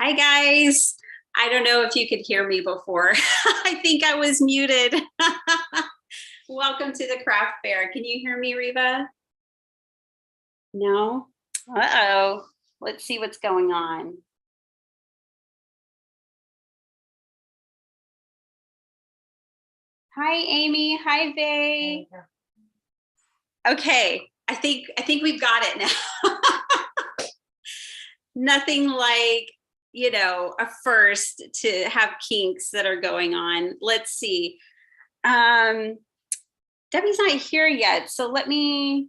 Hi guys. I don't know if you could hear me before. I think I was muted. Welcome to the craft fair. Can you hear me, Reva? No? Uh-oh. Let's see what's going on. Hi, Amy. Hi, Vay. Okay. I think we've got it now. Nothing like, a first to have kinks that are going on. Let's see. Debbie's not here yet, so let me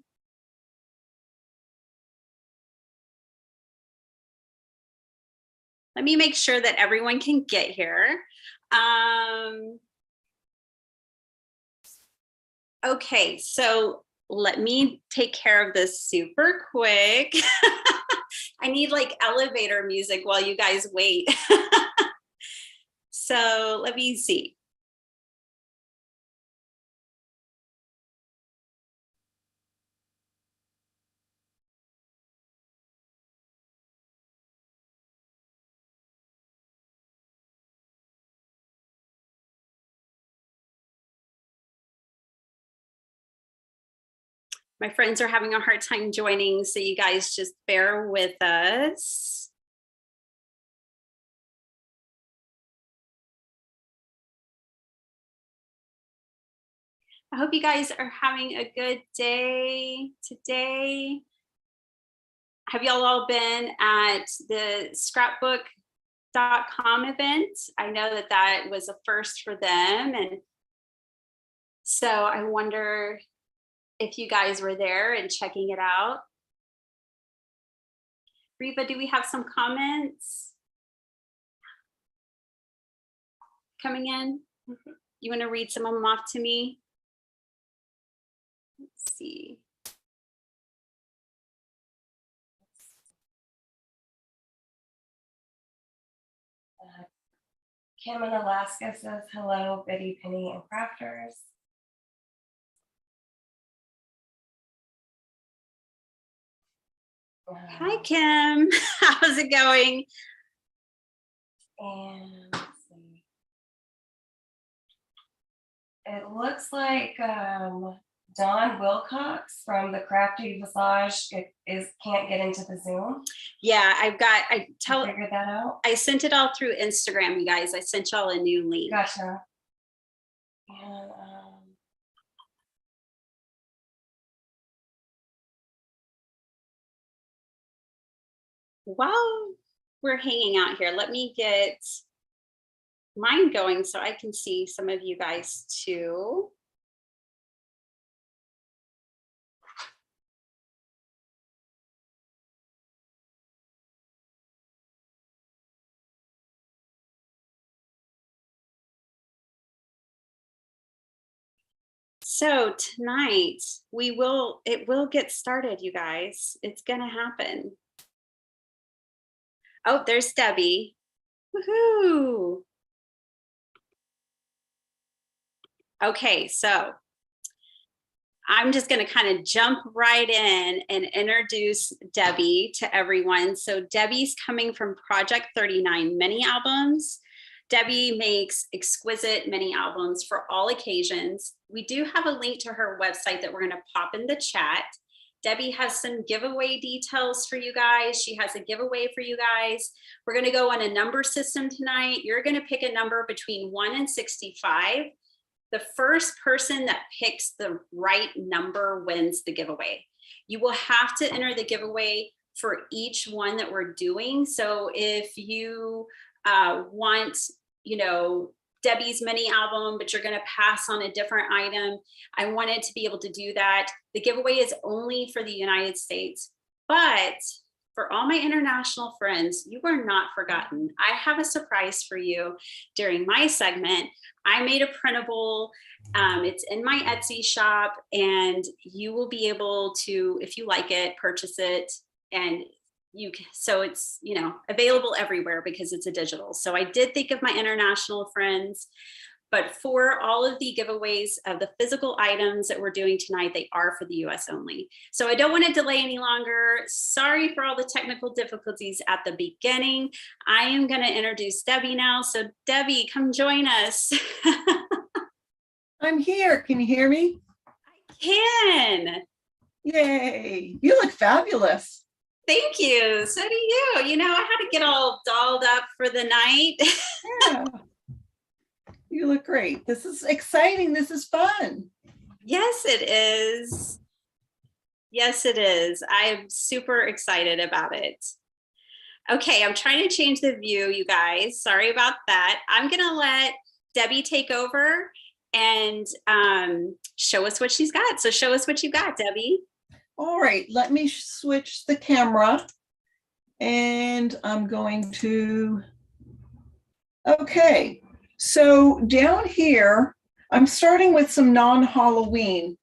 make sure that everyone can get here. Okay, so let me take care of this super quick. I need like elevator music while you guys wait. So let me see. My friends are having a hard time joining, so you guys just bear with us. I hope you guys are having a good day today. Have y'all all been at the scrapbook.com event? I know that that was a first for them. And so I wonder if you guys were there and checking it out. Reva, do we have some comments coming in? You want to read some of them off to me? Let's see. Kim in Alaska says, hello, Biddy, Penny, and Crafters. Hi, Kim. How's it going? And let's see. It looks like Dawne Wilcox from the Crafty Visage can't get into the Zoom. Yeah, I figured that out. I sent it all through Instagram, you guys. I sent y'all a new link. Gotcha. And while we're hanging out here, let me get mine going so I can see some of you guys too. So tonight it will get started, you guys. It's gonna happen. Oh, there's Debbie. Woohoo! Okay, so I'm just going to kind of jump right in and introduce Debbie to everyone. So Debbie's coming from Project 39 Mini Albums. Debbie makes exquisite mini albums for all occasions. We do have a link to her website that we're going to pop in the chat. Debbie has some giveaway details for you guys. She has a giveaway for you guys. We're going to go on a number system tonight. You're going to pick a number between 1 and 65. The first person that picks the right number wins the giveaway. You will have to enter the giveaway for each one that we're doing. So if you want, Debbie's mini album, but you're going to pass on a different item, I wanted to be able to do that. The giveaway is only for the United States, but for all my international friends, you are not forgotten. I have a surprise for you during my segment. I made a printable. It's in my Etsy shop, and you will be able to, if you like it, purchase it. And so it's, available everywhere because it's a digital. So I did think of my international friends. But for all of the giveaways of the physical items that we're doing tonight, they are for the US only. So I don't want to delay any longer. Sorry for all the technical difficulties at the beginning. I am going to introduce Debbie now. So Debbie, come join us. I'm here. Can you hear me? Can. Yay. You look fabulous. Thank you. So do you. You know, I had to get all dolled up for the night. Yeah. You look great. This is exciting. This is fun. Yes, it is. Yes, it is. I'm super excited about it. Okay, I'm trying to change the view, you guys. Sorry about that. I'm going to let Debbie take over and show us what she's got. So show us what you got, Debbie. All right, let me switch the camera and I'm going to, okay. So down here, I'm starting with some non-Halloween.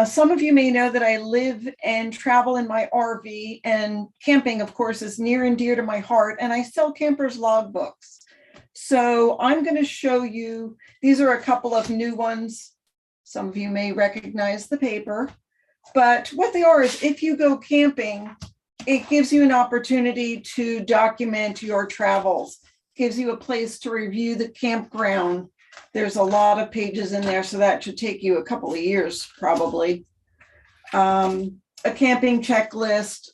Some of you may know that I live and travel in my RV, and camping, of course, is near and dear to my heart, and I sell campers logbooks. So I'm going to show you, these are a couple of new ones. Some of you may recognize the paper, but what they are is if you go camping, it gives you an opportunity to document your travels. Gives you a place to review the campground. There's a lot of pages in there, so that should take you a couple of years, probably. A camping checklist,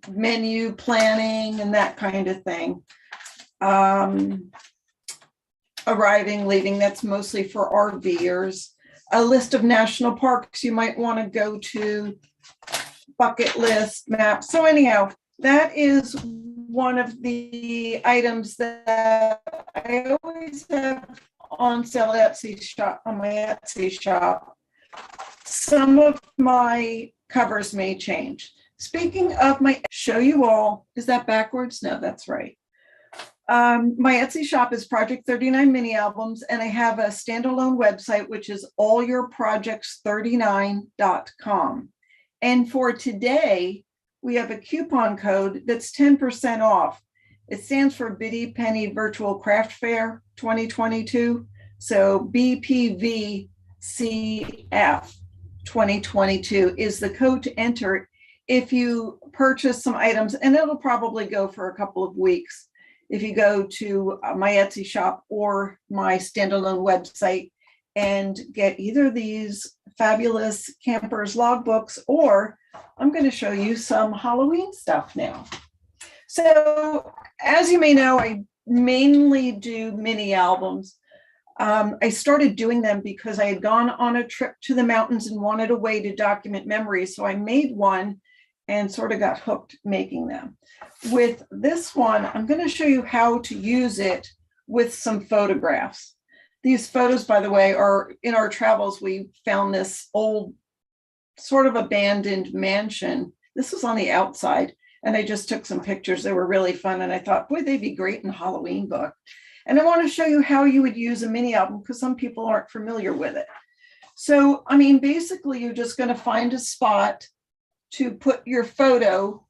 menu planning, and that kind of thing. Arriving, leaving, that's mostly for RVers. A list of national parks you might want to go to, bucket list, map. So anyhow, that is one of the items that I always have on sale at Etsy shop, on my Etsy shop. Some of my covers may change. Speaking of my, show you all, is that backwards? No, that's right. My Etsy shop is Project 39 Mini Albums, and I have a standalone website, which is allyourprojects39.com. And for today, we have a coupon code that's 10% off. It stands for Biddy Penny Virtual Craft Fair 2022. So BPVCF 2022 is the code to enter if you purchase some items, and it'll probably go for a couple of weeks. If you go to my Etsy shop or my standalone website and get either these fabulous campers logbooks, or I'm going to show you some Halloween stuff now. So as you may know, I mainly do mini albums. I started doing them because I had gone on a trip to the mountains and wanted a way to document memories. So I made one and sort of got hooked making them. With this one, I'm going to show you how to use it with some photographs. These photos, by the way, are in our travels. We found this old sort of abandoned mansion. This was on the outside, and I just took some pictures. They were really fun, and I thought, boy, they'd be great in a Halloween book. And I want to show you how you would use a mini album because some people aren't familiar with it. So, I mean, basically, you're just going to find a spot to put your photo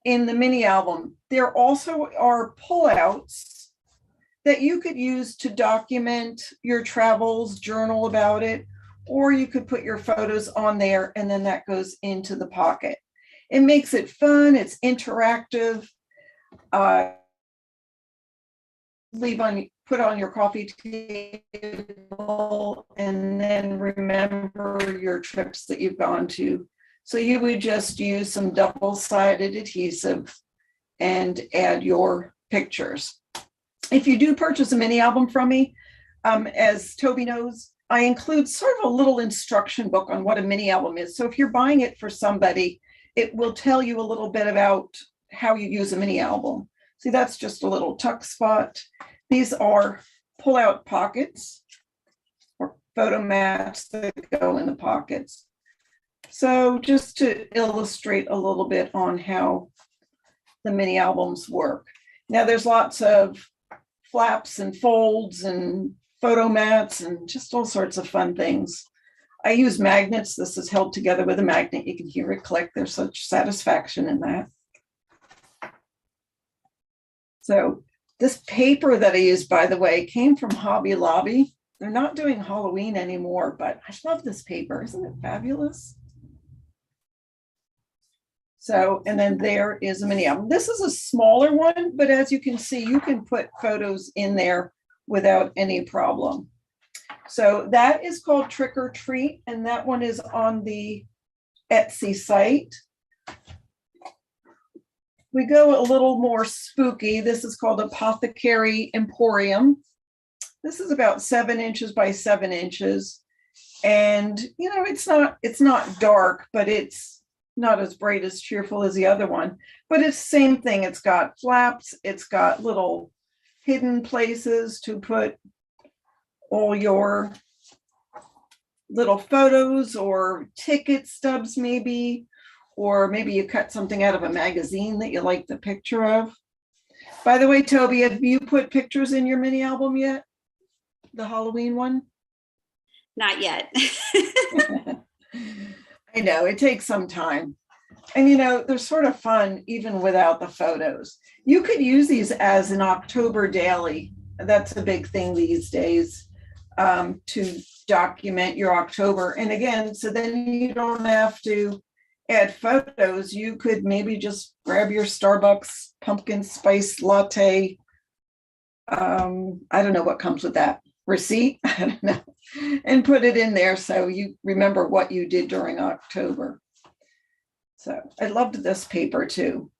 in the mini album. There also are pullouts that you could use to document your travels, journal about it, or you could put your photos on there and then that goes into the pocket. It makes it fun, it's interactive. Put on your coffee table and then remember your trips that you've gone to. So you would just use some double-sided adhesive and add your pictures. If you do purchase a mini album from me, as Toby knows, I include sort of a little instruction book on what a mini album is. So if you're buying it for somebody, it will tell you a little bit about how you use a mini album. See, that's just a little tuck spot. These are pull-out pockets or photo mats that go in the pockets. So just to illustrate a little bit on how the mini albums work. Now there's lots of flaps and folds and photo mats and just all sorts of fun things. I use magnets. This is held together with a magnet. You can hear it click. There's such satisfaction in that. So this paper that I use, by the way, came from Hobby Lobby. They're not doing Halloween anymore, but I love this paper. Isn't it fabulous? So, and then there is a mini album. This is a smaller one, but as you can see, you can put photos in there without any problem. So that is called Trick or Treat, and that one is on the Etsy site. We go a little more spooky. This is called Apothecary Emporium. This is about 7 inches by 7 inches. And, you know, it's not dark, but it's not as bright as cheerful as the other one, but it's the same thing. It's got flaps. It's got little hidden places to put all your little photos or ticket stubs, maybe, or maybe you cut something out of a magazine that you like the picture of. By the way, Toby, have you put pictures in your mini album yet? The Halloween one? Not yet. I know it takes some time. And you know, they're sort of fun even without the photos. You could use these as an October daily. That's a big thing these days, to document your October. And again, so then you don't have to add photos. You could maybe just grab your Starbucks pumpkin spice latte. I don't know what comes with that receipt. I don't know. And put it in there so you remember what you did during October. So I loved this paper too.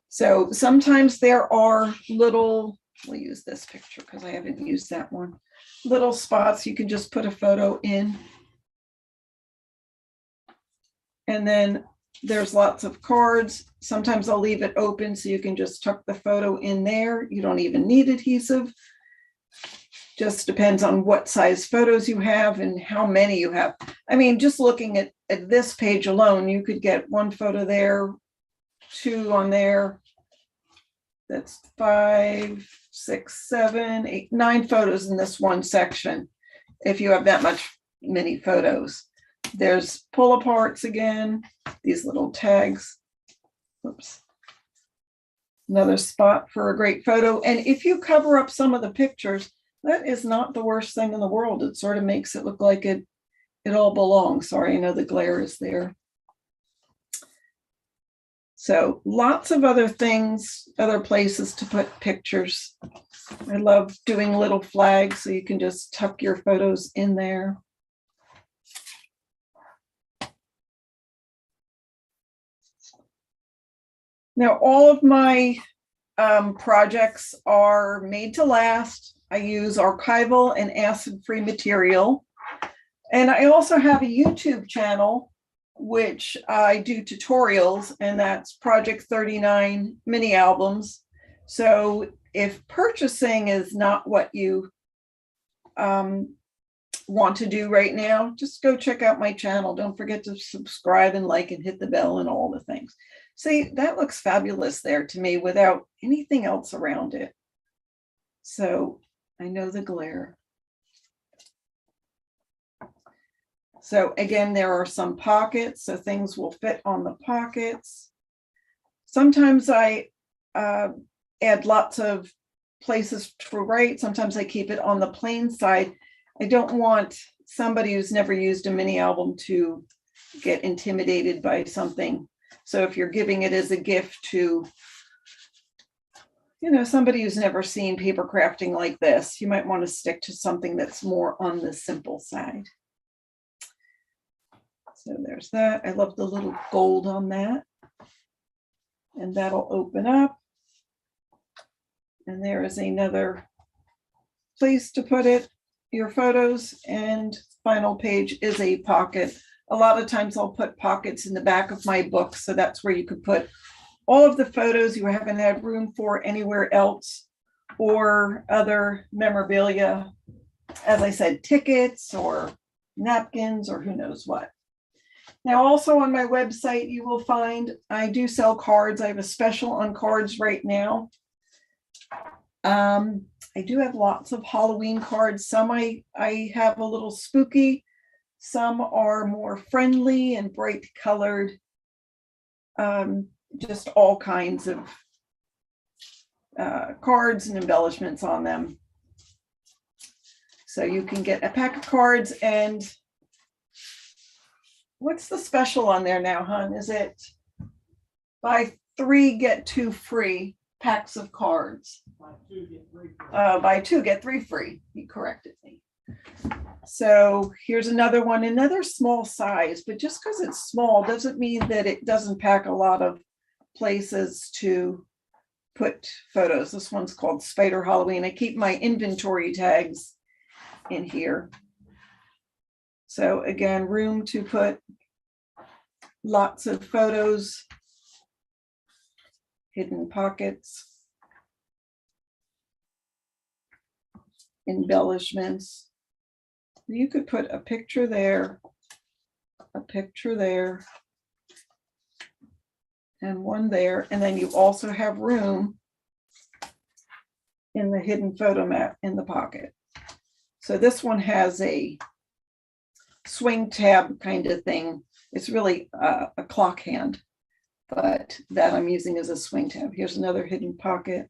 So sometimes there are little, we'll use this picture because I haven't used that one, little spots you can just put a photo in. And then there's lots of cards. Sometimes I'll leave it open so you can just tuck the photo in there. You don't even need adhesive. Just depends on what size photos you have and how many you have. I mean, just looking at this page alone, you could get 1 photo there, 2 on there. That's 5, 6, 7, 8, 9 photos in this one section. If you have that many photos. There's pull aparts again, these little tags. Oops. Another spot for a great photo. And if you cover up some of the pictures, that is not the worst thing in the world. It sort of makes it look like it all belongs. Sorry, I know the glare is there. So lots of other things, other places to put pictures. I love doing little flags so you can just tuck your photos in there. Now, all of my projects are made to last. I use archival and acid-free material. And I also have a YouTube channel, which I do tutorials, and that's Project 39 mini albums. So if purchasing is not what you want to do right now, just go check out my channel. Don't forget to subscribe and like and hit the bell and all the things. See, that looks fabulous there to me without anything else around it. So I know the glare. So again, there are some pockets, so things will fit on the pockets. Sometimes I add lots of places to write. Sometimes I keep it on the plain side. I don't want somebody who's never used a mini album to get intimidated by something. So if you're giving it as a gift to, you know, somebody who's never seen paper crafting like this, you might want to stick to something that's more on the simple side. So there's that. I love the little gold on that. And that'll open up. And there is another place to put it, your photos, and final page is a pocket. A lot of times I'll put pockets in the back of my book, so that's where you could put all of the photos you haven't had room for anywhere else, or other memorabilia, as I said, tickets or napkins or who knows what. Now, also on my website, you will find I do sell cards. I have a special on cards right now. I do have lots of Halloween cards. Some I have a little spooky. Some are more friendly and bright colored. Just all kinds of cards and embellishments on them. So you can get a pack of cards, and what's the special on there now, hon? Is it buy 3, get 2 free packs of cards? Buy 2, get 3 free. He corrected me. So here's another one, another small size, but just because it's small doesn't mean that it doesn't pack a lot of places to put photos. This one's called Spider Halloween. I keep my inventory tags in here. So again, room to put lots of photos, hidden pockets, embellishments. You could put a picture there, and one there, and then you also have room in the hidden photo mat in the pocket. So this one has a swing tab kind of thing. It's really a clock hand, but that I'm using as a swing tab. Here's another hidden pocket.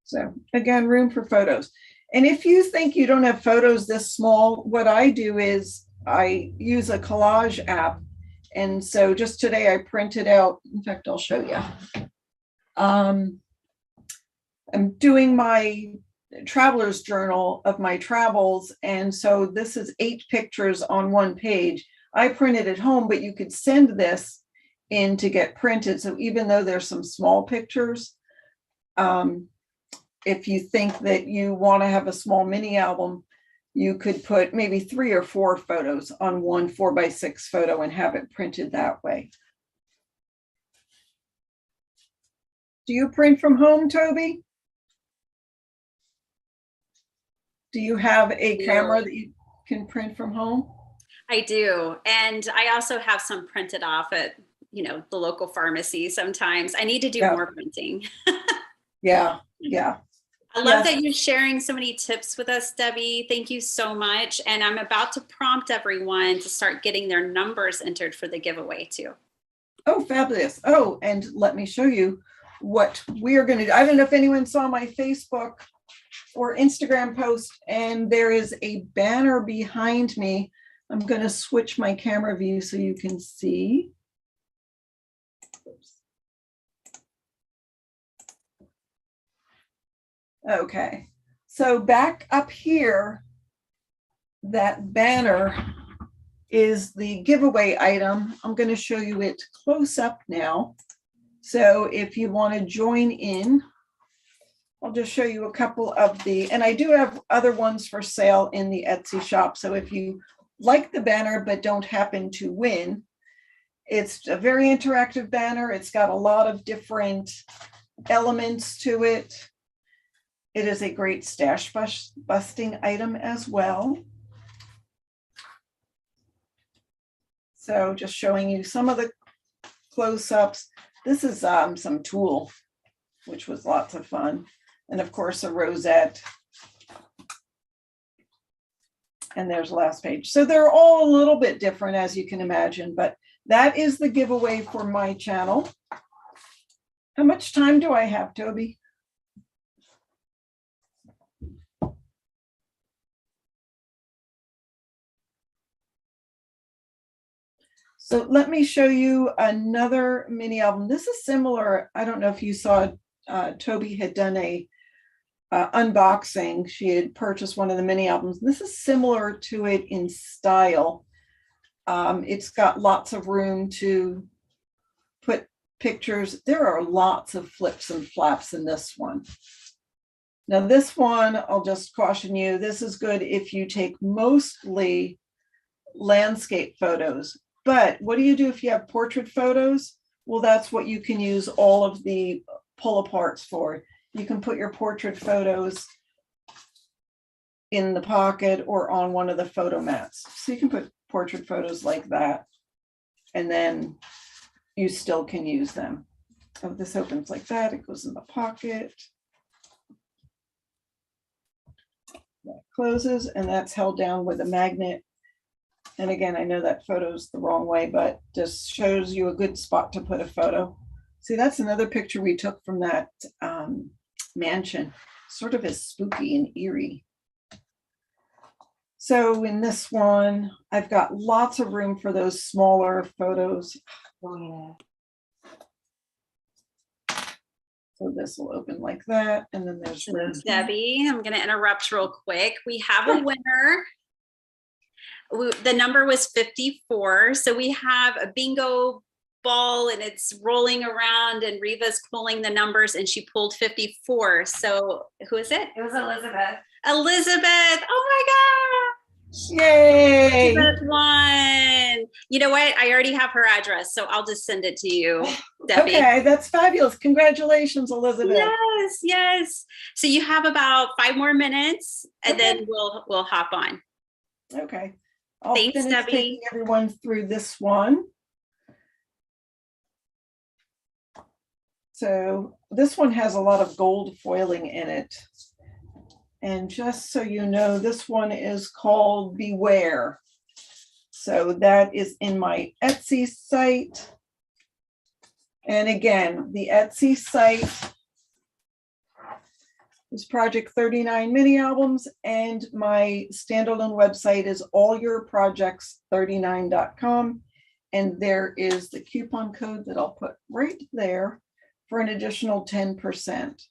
So again, room for photos. And if you think you don't have photos this small, what I do is I use a collage app. And so just today I printed out, in fact, I'll show you. I'm doing my traveler's journal of my travels. And so this is 8 pictures on one page. I printed it home, but you could send this in to get printed. So even though there's some small pictures, if you think that you want to have a small mini album, you could put maybe 3 or 4 photos on one 4x6 photo and have it printed that way. Do you print from home, Toby? Do you have a camera that you can print from home? I do. And I also have some printed off at, the local pharmacy sometimes. I need to do more printing. Yeah. I love that you're sharing so many tips with us, Debbie. Thank you so much. And I'm about to prompt everyone to start getting their numbers entered for the giveaway too. Oh, fabulous. Oh, and let me show you what we are going to do. I don't know if anyone saw my Facebook or Instagram post, and there is a banner behind me. I'm going to switch my camera view so you can see. Oops. Okay, so back up here, that banner is the giveaway item. I'm going to show you it close up now. So if you want to join in, I'll just show you a couple of and I do have other ones for sale in the Etsy shop. So if you like the banner but don't happen to win, it's a very interactive banner. It's got a lot of different elements to it. It is a great stash busting item as well. So just showing you some of the close-ups. This is some tulle, which was lots of fun. And of course, a rosette. And there's the last page. So they're all a little bit different, as you can imagine, but that is the giveaway for my channel. How much time do I have, Toby? So let me show you another mini album. This is similar. I don't know if you saw, Toby had done a unboxing. She had purchased one of the mini albums. This is similar to it in style. It's got lots of room to put pictures. There are lots of flips and flaps in this one. Now this one, I'll just caution you, this is good if you take mostly landscape photos. But what do you do if you have portrait photos? Well, that's what you can use all of the pull aparts for. You can put your portrait photos in the pocket or on one of the photo mats. So you can put portrait photos like that, and then you still can use them. Oh, this opens like that. It goes in the pocket. That closes, and that's held down with a magnet. And again, I know that photo's the wrong way, but just shows you a good spot to put a photo. See, that's another picture we took from that mansion, sort of as spooky and eerie. So in this one, I've got lots of room for those smaller photos. Oh, yeah. So this will open like that, and then there's So room. Debbie, I'm going to interrupt real quick. We have a winner. The number was 54. So we have a bingo ball and it's rolling around and Reva's pulling the numbers and she pulled 54. So who is it? It was Elizabeth. Elizabeth. Oh my God. Yay! Elizabeth won. You know what? I already have her address, so I'll just send it to you, Debbie. Okay, that's fabulous. Congratulations, Elizabeth. Yes, yes. So you have about 5 more minutes and Okay. then we'll hop on. Okay. I'll Thanks, finish Debbie. taking everyone through this one. So this one has a lot of gold foiling in it. And just so you know, this one is called Beware. So that is in my Etsy site. And again, the Etsy site is Project 39 mini albums, and my standalone website is allyourprojects39.com. And there is the coupon code that I'll put right there for an additional 10%.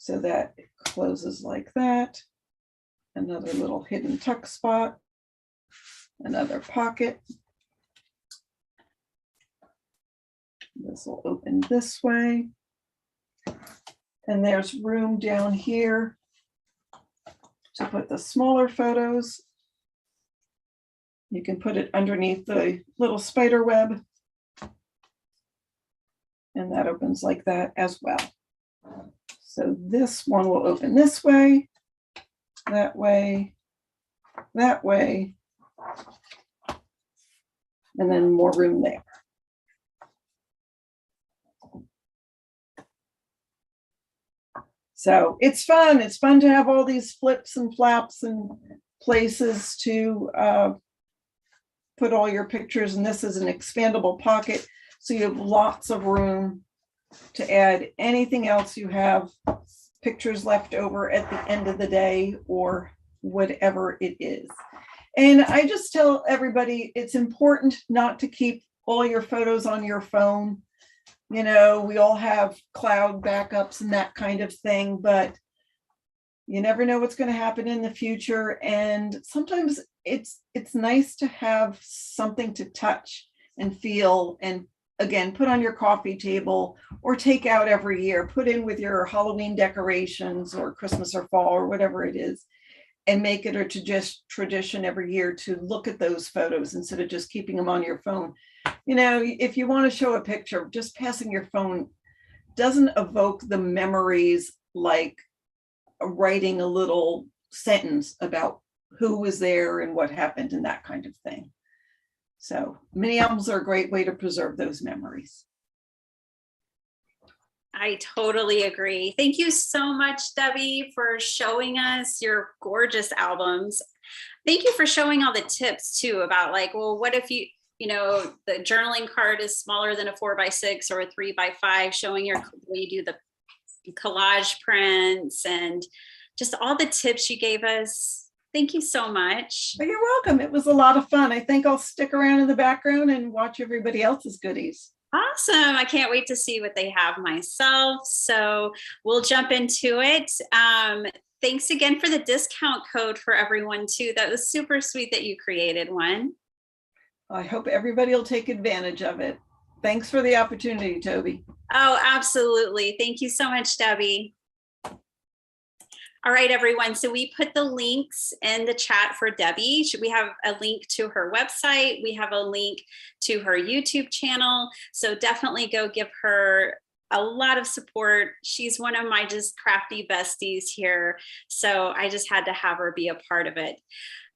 So that it closes like that. Another little hidden tuck spot, another pocket. This will open this way. And there's room down here to put the smaller photos. You can put it underneath the little spider web. And that opens like that as well. So this one will open this way, that way, that way, and then more room there. So it's fun. It's fun to have all these flips and flaps and places to put all your pictures. And this is an expandable pocket. So you have lots of room to add anything else you have pictures left over at the end of the day or whatever it is. And I just tell everybody it's important not to keep all your photos on your phone. You know, we all have cloud backups and that kind of thing, but you never know what's going to happen in the future. And sometimes it's nice to have something to touch and feel and again, put on your coffee table or take out every year, put in with your Halloween decorations or Christmas or fall or whatever it is, and make it a tradition every year to look at those photos instead of just keeping them on your phone. You know, if you want to show a picture, just passing your phone doesn't evoke the memories like writing a little sentence about who was there and what happened and that kind of thing. So mini albums are a great way to preserve those memories. I totally agree. Thank you so much, Debbie, for showing us your gorgeous albums. Thank you for showing all the tips too about like, well, what if you know, the journaling card is smaller than a 4x6 or a 3x5, showing your way you do the collage prints and just all the tips you gave us. Thank you so much. Well, you're welcome. It was a lot of fun. I think I'll stick around in the background and watch everybody else's goodies. Awesome. I can't wait to see what they have myself. So we'll jump into it. Thanks again for the discount code for everyone too. That was super sweet that you created one. I hope everybody will take advantage of it. Thanks for the opportunity, Toby. Oh, absolutely. Thank you so much, Debbie. All right, everyone. So we put the links in the chat for Debbie. We have a link to her website. We have a link to her YouTube channel. So definitely go give her a lot of support. She's one of my just crafty besties here. So I just had to have her be a part of it.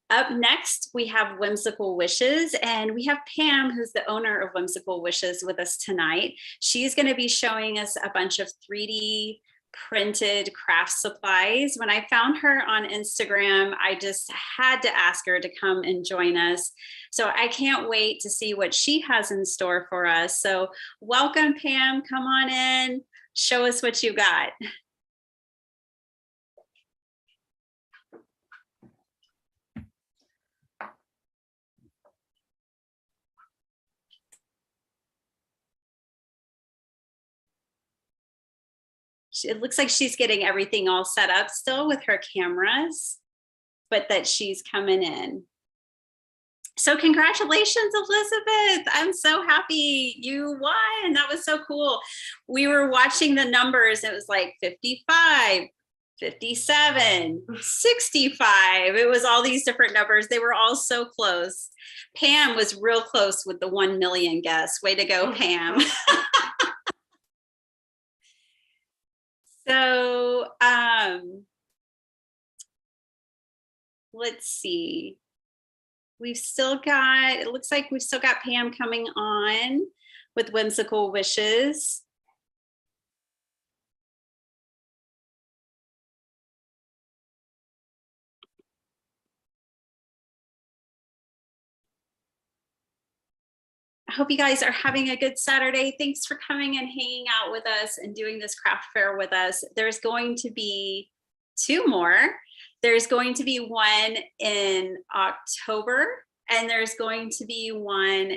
Up next, we have Whimsical Wishes, and we have Pam, who's the owner of Whimsical Wishes, with us tonight. She's going to be showing us a bunch of 3D printed craft supplies. When I found her on Instagram, I just had to ask her to come and join us. So I can't wait to see what she has in store for us. So welcome, Pam. Come on in. Show us what you got. It looks like she's getting everything all set up still with her cameras, but that she's coming in. So congratulations, Elizabeth. I'm so happy you won. That was so cool. We were watching the numbers. It was like 55, 57, 65. It was all these different numbers. They were all so close. Pam was real close with the 1 million guess. Way to go, Pam. So let's see. We've still got, it looks like we've still got Pam coming on with Whimsical Wishes. I hope you guys are having a good Saturday. Thanks for coming and hanging out with us and doing this craft fair with us. There's going to be 2 more. There's going to be one in October, and there's going to be one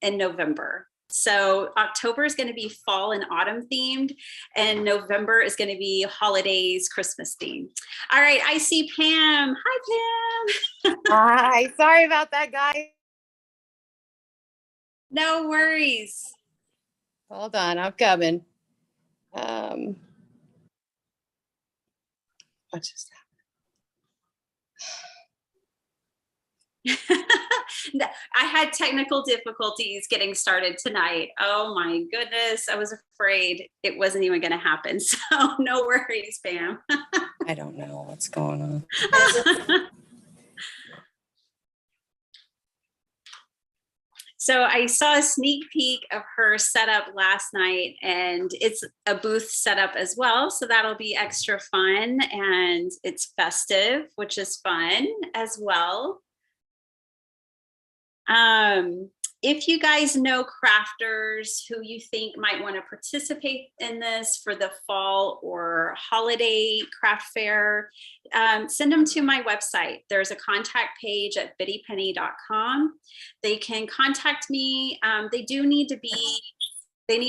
in November. So October is going to be fall and autumn themed, and November is going to be holidays, Christmas themed. All right, I see Pam. Hi, Pam. Hi, sorry about that, guys. No worries. Hold on, I'm coming. What just I had technical difficulties getting started tonight. Oh my goodness. I was afraid it wasn't even going to happen. So no worries, Pam. I don't know what's going on. So I saw a sneak peek of her setup last night, and it's a booth setup as well. So that'll be extra fun, and it's festive, which is fun as well. If you guys know crafters who you think might want to participate in this for the fall or holiday craft fair, send them to my website. There's a contact page at bittypenny.com. They can contact me. They need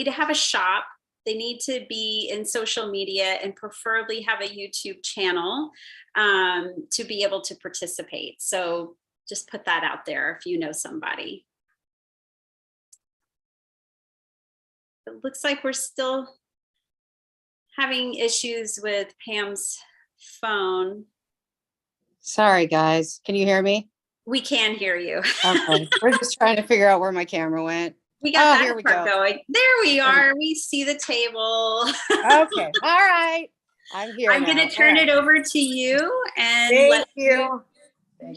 to have a shop. They need to be in social media and preferably have a YouTube channel to be able to participate. So just put that out there if you know somebody. It looks like we're still having issues with Pam's phone. Sorry, guys. Can you hear me? We can hear you. Okay. We're just trying to figure out where my camera went. We got that here we part go. going. There we are. We see the table. Okay. All right. I'm here. I'm going to turn it over to you and Thank you.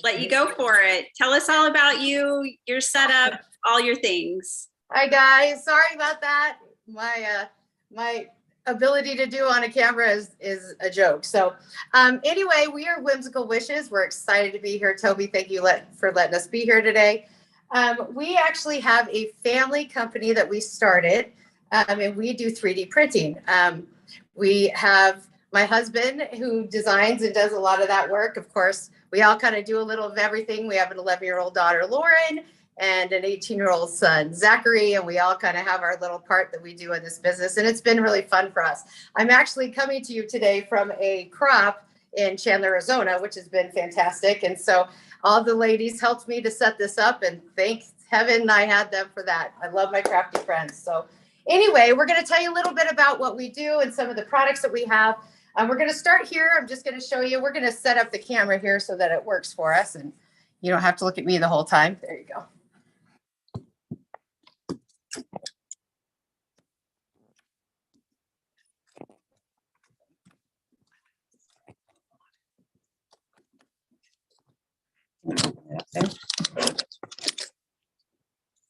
let you go for it. Tell us all about you, your setup, all your things. Hi, guys. Sorry about that. My ability to do on a camera is a joke. So anyway, we are Whimsical Wishes. We're excited to be here. Toby, thank you for letting us be here today. We actually have a family company that we started, and we do 3D printing. We have my husband who designs and does a lot of that work. Of course, we all kind of do a little of everything. We have an 11-year-old daughter, Lauren, and an 18-year-old son, Zachary, and we all kind of have our little part that we do in this business, and it's been really fun for us. I'm actually coming to you today from a crop in Chandler, Arizona, which has been fantastic, and so all the ladies helped me to set this up, and thank heaven I had them for that. I love my crafty friends. So anyway, we're going to tell you a little bit about what we do and some of the products that we have. We're going to start here. I'm just going to show you. We're going to set up the camera here so that it works for us, and you don't have to look at me the whole time. There you go.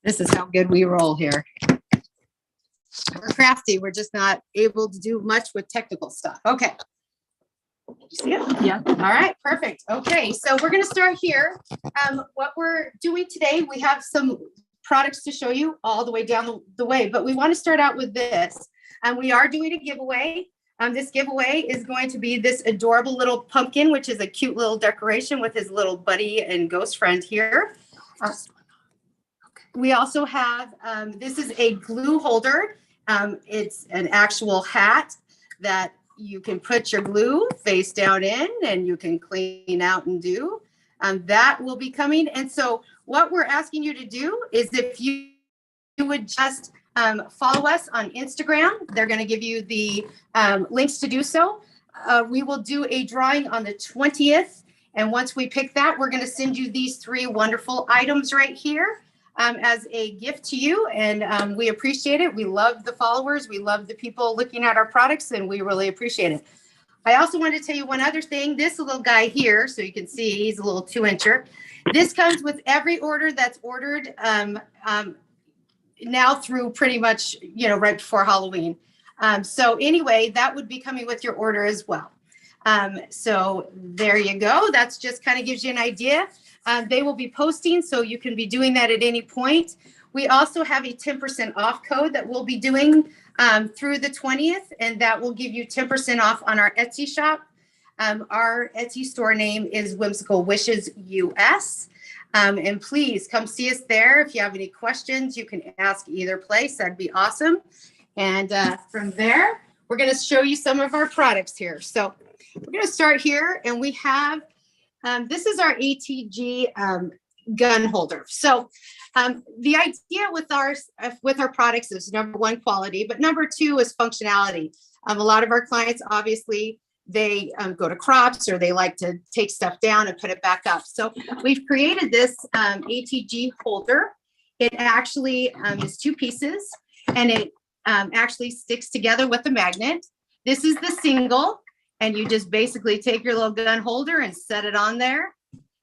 This is how good we roll here. We're crafty. We're just not able to do much with technical stuff. Okay. You see it? Yeah. All right, perfect. Okay, so we're going to start here. What we're doing today, we have some products to show you all the way down the way, but we want to start out with this. We are doing a giveaway. This giveaway is going to be this adorable little pumpkin, which is a cute little decoration with his little buddy and ghost friend here. We also have, this is a glue holder. It's an actual hat that you can put your glue face down in and you can clean out and do. That will be coming. And so what we're asking you to do is if you would just follow us on Instagram, they're going to give you the links to do so. We will do a drawing on the 20th. And once we pick that, we're going to send you these 3 wonderful items right here as a gift to you. And we appreciate it. We love the followers. We love the people looking at our products, and we really appreciate it. I also want to tell you one other thing. This little guy here, so you can see he's a little 2-incher. This comes with every order that's ordered now through pretty much, right before Halloween. So anyway, that would be coming with your order as well. So there you go. That's just kind of gives you an idea. They will be posting, so you can be doing that at any point. We also have a 10% off code that we'll be doing through the 20th, and that will give you 10% off on our Etsy shop. Our Etsy store name is Whimsical Wishes US. And please come see us there. If you have any questions, you can ask either place. That'd be awesome. And from there, we're going to show you some of our products here. So we're going to start here, and we have this is our ATG gun holder. So the idea with our products is number 1, quality, but number 2 is functionality. A lot of our clients, obviously, they go to crops or they like to take stuff down and put it back up. So we've created this ATG holder. It actually is 2 pieces, and it actually sticks together with a magnet. This is the single. And you just basically take your little gun holder and set it on there,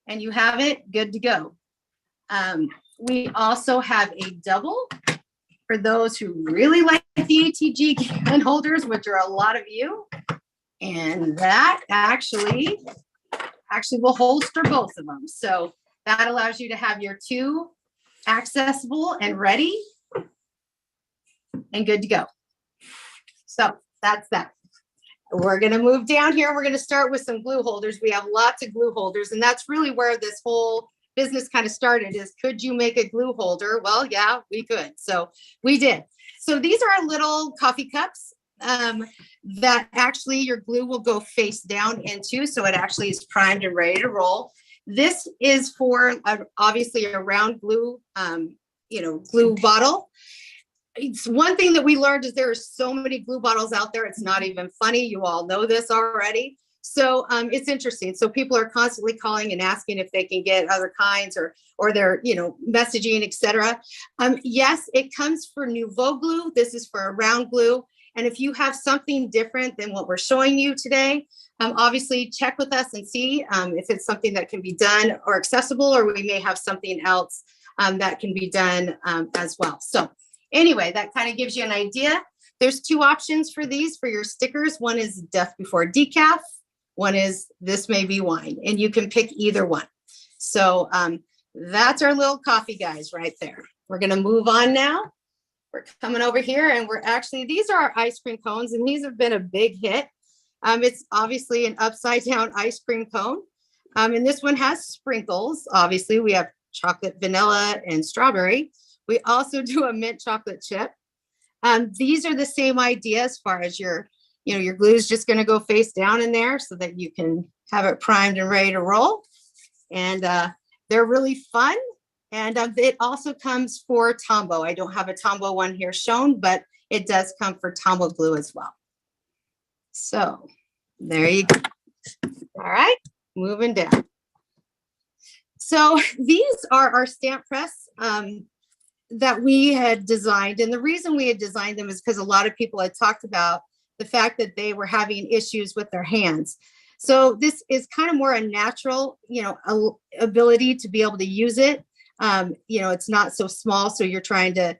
and you have it good to go. We also have a double for those who really like the ATG gun holders, which are a lot of you. And that actually will holster both of them. So that allows you to have your 2 accessible and ready and good to go. So that's that. We're going to move down here. We're going to start with some glue holders. We have lots of glue holders, and that's really where this whole business kind of started is, could you make a glue holder? Well, yeah, we could. So we did. So these are our little coffee cups that actually your glue will go face down into. So it actually is primed and ready to roll. This is for obviously a round glue, glue bottle. It's one thing that we learned is there are so many glue bottles out there. It's not even funny. You all know this already. So it's interesting. So people are constantly calling and asking if they can get other kinds or they're, messaging, etc. Yes, it comes for Nouveau glue. This is for a round glue. And if you have something different than what we're showing you today, obviously check with us and see if it's something that can be done or accessible, or we may have something else that can be done as well. So anyway, that kind of gives you an idea. There's 2 options for these for your stickers. One is Death Before Decaf. One is This May Be Wine, and you can pick either one. So that's our little coffee guys right there. We're going to move on now. We're coming over here, and these are our ice cream cones, and these have been a big hit. It's obviously an upside down ice cream cone. And this one has sprinkles. Obviously, we have chocolate, vanilla, and strawberry. We also do a mint chocolate chip. These are the same idea as far as your glue is just going to go face down in there so that you can have it primed and ready to roll. And they're really fun. And it also comes for Tombow. I don't have a Tombow one here shown, but it does come for Tombow glue as well. So there you go. All right, moving down. So these are our stamp press that we had designed. And the reason we had designed them is because a lot of people had talked about the fact that they were having issues with their hands. So this is kind of more a natural, ability to be able to use it. It's not so small, so you're trying to,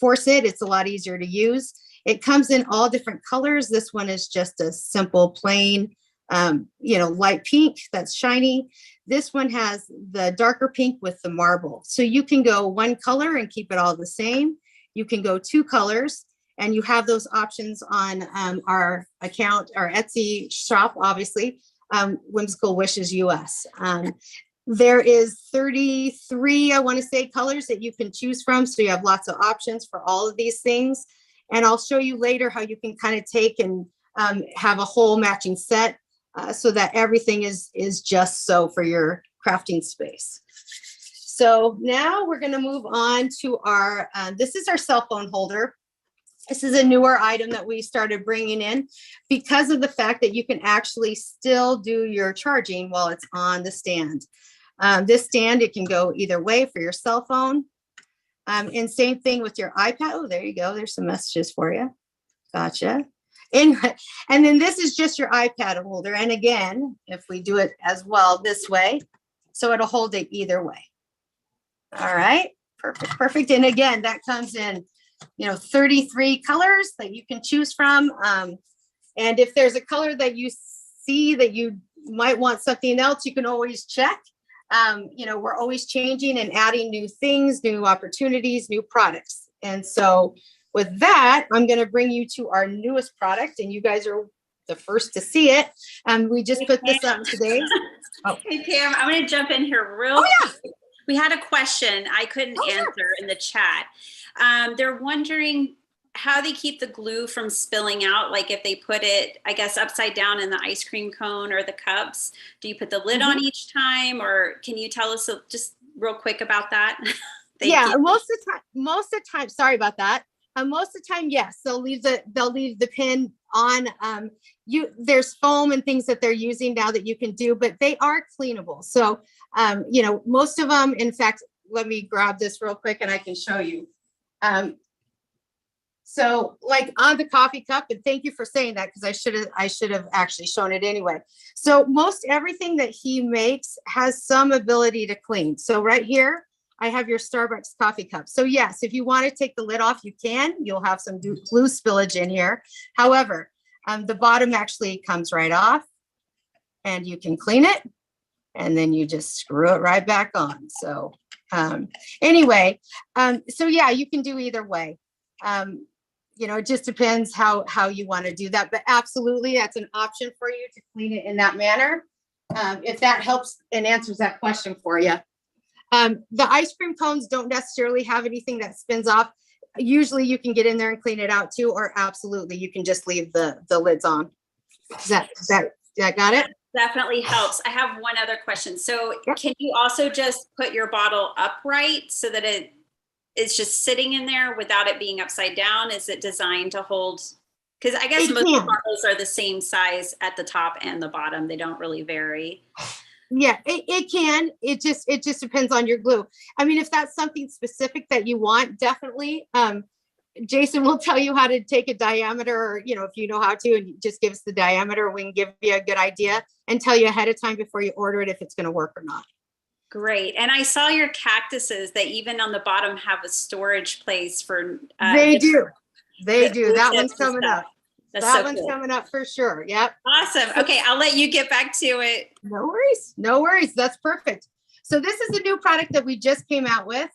force it. It's a lot easier to use. It comes in all different colors. This one is just a simple plain, light pink that's shiny. This one has the darker pink with the marble. So you can go one color and keep it all the same. You can go two colors, and you have those options on our account, our Etsy shop, obviously, Whimsical Wishes US. There is 33, I want to say, colors that you can choose from. So you have lots of options for all of these things. And I'll show you later how you can kind of take and have a whole matching set so that everything is just so for your crafting space. So now we're going to move on to our, this is our cell phone holder. This is a newer item that we started bringing in because of the fact that you can actually still do your charging while it's on the stand. This stand, it can go either way for your cell phone. And same thing with your iPad. Oh, there you go. There's some messages for you. Gotcha. And then this is just your iPad holder. And again, if we do it as well this way, so it'll hold it either way. All right, perfect. And again, that comes in, 33 colors that you can choose from. And if there's a color that you see that you might want something else, you can always check. We're always changing and adding new things, new opportunities, new products. And so with that, I'm going to bring you to our newest product, and you guys are the first to see it. We just put this up today. Oh. Hey, Pam, I'm going to jump in here real quick. We had a question I couldn't answer in the chat. They're wondering how they keep the glue from spilling out. Like if they put it, I guess, upside down in the ice cream cone or the cups, do you put the lid on each time? Or can you tell us just real quick about that? Yeah, most of the time, sorry about that. Most of the time, yes, they'll leave the pin on. There's foam and things that they're using now that you can do, but they are cleanable. So, most of them, in fact, let me grab this real quick and I can show you. So like on the coffee cup, and thank you for saying that, because I should have actually shown it anyway. So most everything that he makes has some ability to clean. So right here, I have your Starbucks coffee cup. So yes, if you want to take the lid off, you can. You'll have some glue spillage in here. However, the bottom actually comes right off, and you can clean it, and then you just screw it right back on. So anyway, so yeah, you can do either way. It just depends how you want to do that, but absolutely, that's an option for you to clean it in that manner. If that helps and answers that question for you. The ice cream cones don't necessarily have anything that spins off. Usually you can get in there and clean it out too, or absolutely you can just leave the lids on. That got it? Definitely helps. I have one other question. So can you also just put your bottle upright so that it's just sitting in there without it being upside down? Is it designed to hold? Because I guess most bottles are the same size at the top and the bottom. They don't really vary. Yeah, it can. It just depends on your glue. I mean, if that's something specific that you want, definitely. Jason will tell you how to take a diameter, or, if you know how to, and just give us the diameter, we can give you a good idea and tell you ahead of time before you order it if it's going to work or not. Great. And I saw your cactuses that even on the bottom have a storage place for. They do. That one's coming up. That's that so one's cool. Coming up for sure. Yep. Awesome. Okay, I'll let you get back to it. No worries. That's perfect. So this is a new product that we just came out with.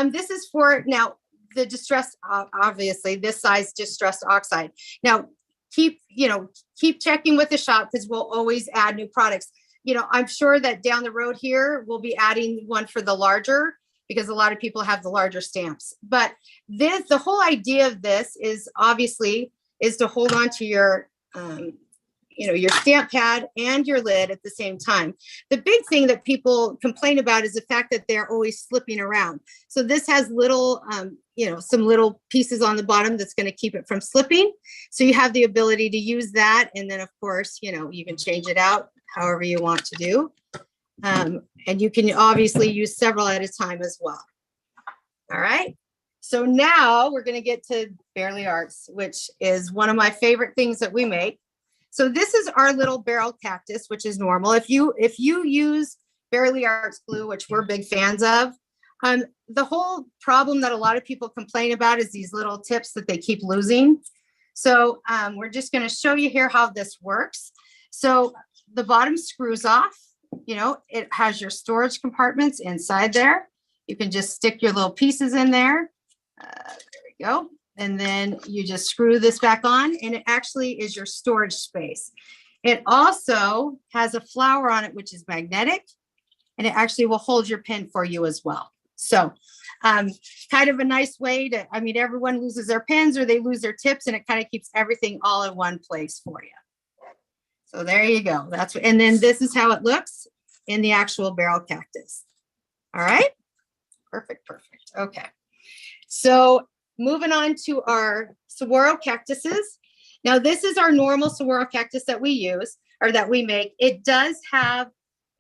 This is for now the distressed, obviously this size distressed oxide. Now keep checking with the shop, because we'll always add new products. I'm sure that down the road here, we'll be adding one for the larger, because a lot of people have the larger stamps. But the whole idea of this is obviously to hold on to your, your stamp pad and your lid at the same time. The big thing that people complain about is the fact that they're always slipping around. So this has little, some little pieces on the bottom that's going to keep it from slipping. So you have the ability to use that. And then of course, you can change it out however you want to do. And you can obviously use several at a time as well. All right. So now we're going to get to Barely Arts, which is one of my favorite things that we make. So this is our little barrel cactus, which is normal. If you use Barely Arts glue, which we're big fans of, the whole problem that a lot of people complain about is these little tips that they keep losing. So we're just going to show you here how this works. So the bottom screws off, you know, it has your storage compartments inside there. You can just stick your little pieces in there. There we go. And then you just screw this back on, and it actually is your storage space. It also has a flower on it, which is magnetic, and it actually will hold your pin for you as well. So kind of a nice way to, I mean, everyone loses their pins or they lose their tips, and it kind of keeps everything all in one place for you. So there you go. That's what, and then this is how it looks in the actual barrel cactus. All right. Perfect. Perfect. Okay. So moving on to our saguaro cactuses. Now this is our normal saguaro cactus that we use or that we make. It does have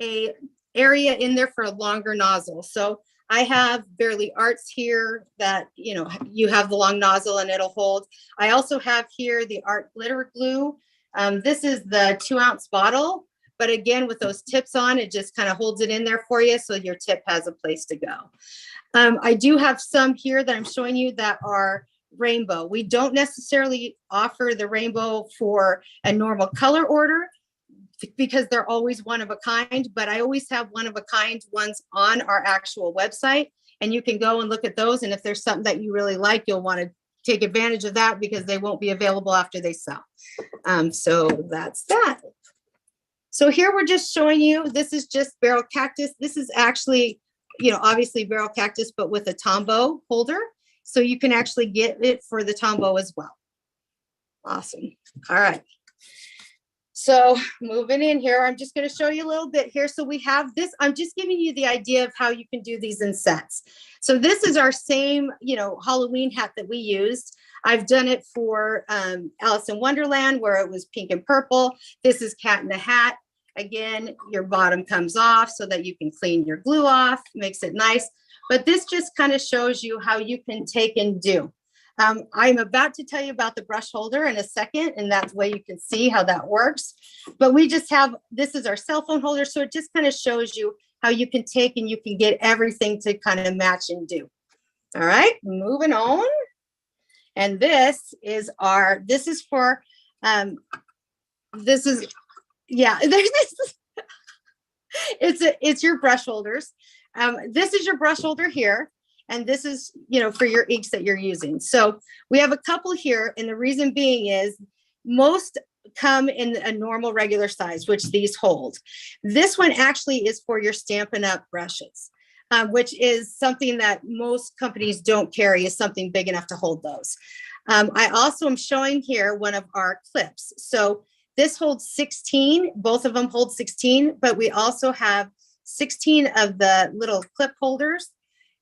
a area in there for a longer nozzle. So I have Barely Arts here that, you know, you have the long nozzle and it'll hold. I also have here the Art Glitter Glue. This is the 2-ounce bottle, but again, with those tips on, it just kind of holds it in there for you. So your tip has a place to go. I do have some here that I'm showing you that are rainbow. We don't necessarily offer the rainbow for a normal color order because they're always one of a kind, but I always have one of a kind ones on our actual website, and you can go and look at those. And if there's something that you really like, you'll want to take advantage of that because they won't be available after they sell. So that's that. So here we're just showing you, this is just barrel cactus. This is actually, you know, obviously barrel cactus, but with a tombow holder. So you can actually get it for the tombow as well. Awesome. All right. So moving in here, I'm just going to show you a little bit here. So we have this, I'm just giving you the idea of how you can do these in sets. So this is our same, you know, Halloween hat that we used. I've done it for Alice in Wonderland where it was pink and purple. This is Cat in a Hat. Again, your bottom comes off so that you can clean your glue off, makes it nice. But this just kind of shows you how you can take and do. I'm about to tell you about the brush holder in a second, and that's way you can see how that works. But we just have, this is our cell phone holder. So it just kind of shows you how you can take and you can get everything to kind of match and do. All right, moving on. And this is our, this is for, this is, yeah, there's this, it's your brush holders. This is your brush holder here. And this is, you know, for your inks that you're using. So we have a couple here. And the reason being is most come in a normal regular size, which these hold. This one actually is for your Stampin' Up! Brushes, which is something that most companies don't carry, is something big enough to hold those. I also am showing here one of our clips. So this holds 16, both of them hold 16, but we also have 16 of the little clip holders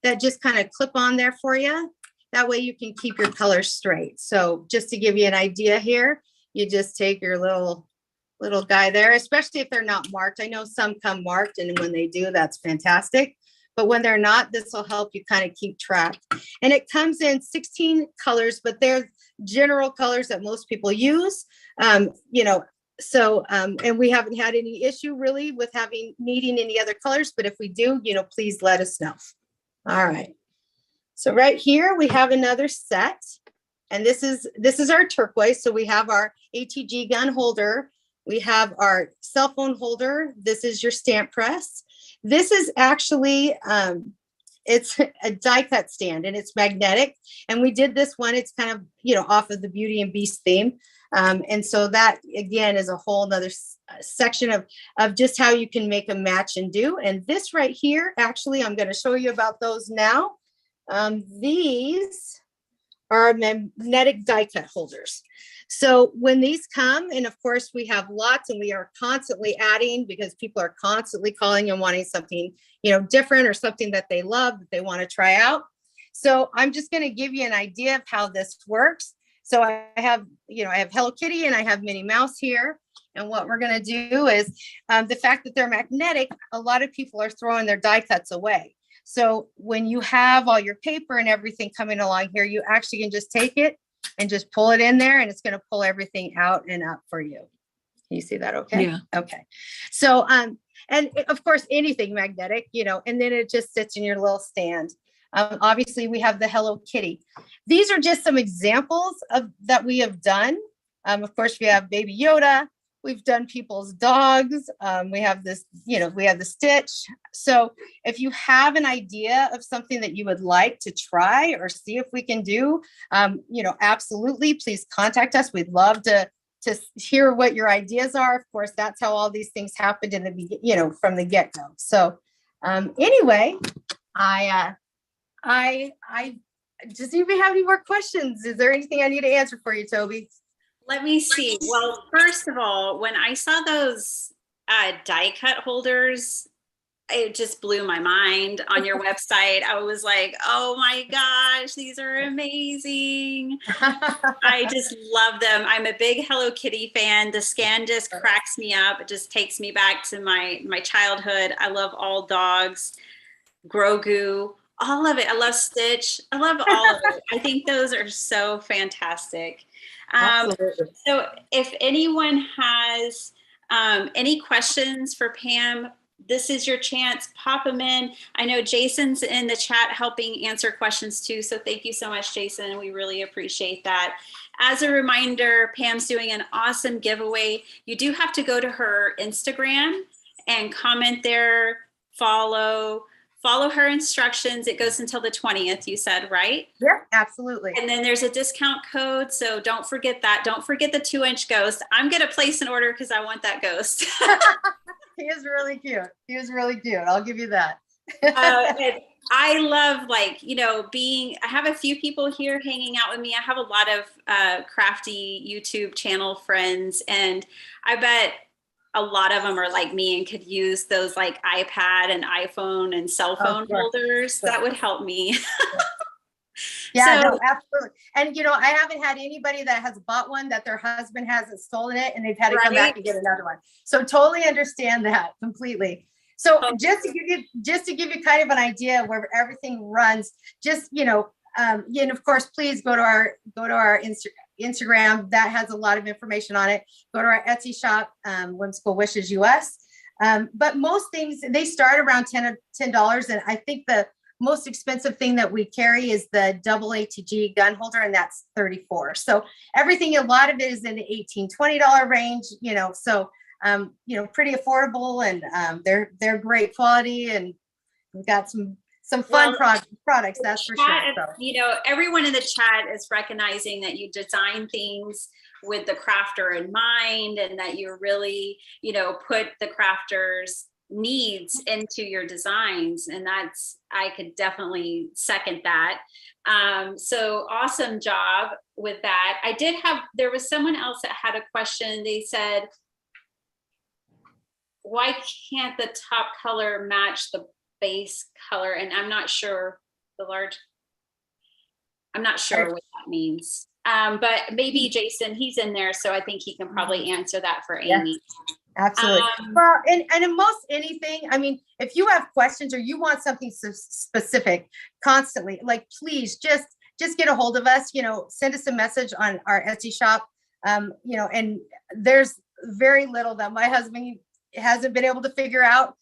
that just kind of clip on there for you. That way you can keep your colors straight. So just to give you an idea here, you just take your little guy there, especially if they're not marked. I know some come marked, and when they do, that's fantastic. But when they're not, this will help you kind of keep track. And it comes in 16 colors, but they're general colors that most people use. You know, so, and we haven't had any issue really with needing any other colors, but if we do, you know, please let us know. All right. So right here, we have another set, and this is our turquoise. So we have our ATG gun holder. We have our cell phone holder. This is your stamp press. This is actually, it's a die cut stand, and it's magnetic. And we did this one, it's kind of, you know, off of the Beauty and Beast theme. And so that again is a whole nother section of just how you can make a match and do. And this right here, actually, I'm going to show you about those now. These are magnetic die cut holders. So when these come, and of course we have lots, and we are constantly adding because people are constantly calling and wanting something, you know, different or something that they love, that they want to try out. So I'm just going to give you an idea of how this works. So I have, you know, I have Hello Kitty and I have Minnie Mouse here. And what we're going to do is the fact that they're magnetic, a lot of people are throwing their die cuts away. So when you have all your paper and everything coming along here, you actually can just take it and just pull it in there, and it's going to pull everything out and up for you. Can you see that? Okay. Yeah. Okay. So, and of course, anything magnetic, you know, and then it just sits in your little stand. Obviously, we have the Hello Kitty. These are just some examples of that we have done. Of course, we have Baby Yoda. We've done people's dogs. We have this, we have the Stitch. So if you have an idea of something that you would like to try or see if we can do, absolutely, please contact us. We'd love to hear what your ideas are. Of course, that's how all these things happened in the beginning, from the get-go. So anyway, I just even have any more questions. Is there anything I need to answer for you, Toby? Let me see. Well, first of all, when I saw those die cut holders, it just blew my mind on your website. I was like, oh my gosh, these are amazing. I just love them. I'm a big Hello Kitty fan. The scan just cracks me up. It just takes me back to my childhood. I love all dogs, Grogu, all of it. I love Stitch. I love all of it. I think those are so fantastic. So if anyone has any questions for Pam, this is your chance. Pop them in. I know Jason's in the chat helping answer questions too. So thank you so much, Jason. We really appreciate that. As a reminder, Pam's doing an awesome giveaway. You do have to go to her Instagram and comment there, follow her instructions. It goes until the 20th, you said, right? Yeah, absolutely. And then there's a discount code. So don't forget that. Don't forget the 2-inch ghost. I'm going to place an order because I want that ghost. He is really cute. He was really cute. I'll give you that. I love I have a few people here hanging out with me. I have a lot of crafty YouTube channel friends, and I bet a lot of them are like me and could use those like iPad and iPhone and cell phone holders. That would help me. Yeah, no, absolutely. And I haven't had anybody that has bought one that their husband hasn't stolen it and they've had to come back and get another one. So totally understand that completely. So just to give you kind of an idea of where everything runs, just of course, please go to our Instagram. That has a lot of information on it. Go to our Etsy shop, Whimsical Wishes US. But most things, they start around $10. And I think the most expensive thing that we carry is the double ATG gun holder, and that's $34. So everything, a lot of it is in the $18, $20 range, so pretty affordable, and they're great quality, and we've got some fun products, that's for sure. So. Everyone in the chat is recognizing that you design things with the crafter in mind, and that you really, put the crafter's needs into your designs. And I could definitely second that. So awesome job with that. There was someone else that had a question. They said, why can't the top color match the base color? And I'm not sure what that means. But maybe Jason, he's in there, so I think he can probably answer that for Amy. Absolutely. Well, and in most anything, I mean, if you have questions or you want something specific constantly, like, please just get a hold of us, send us a message on our Etsy shop. And there's very little that my husband hasn't been able to figure out.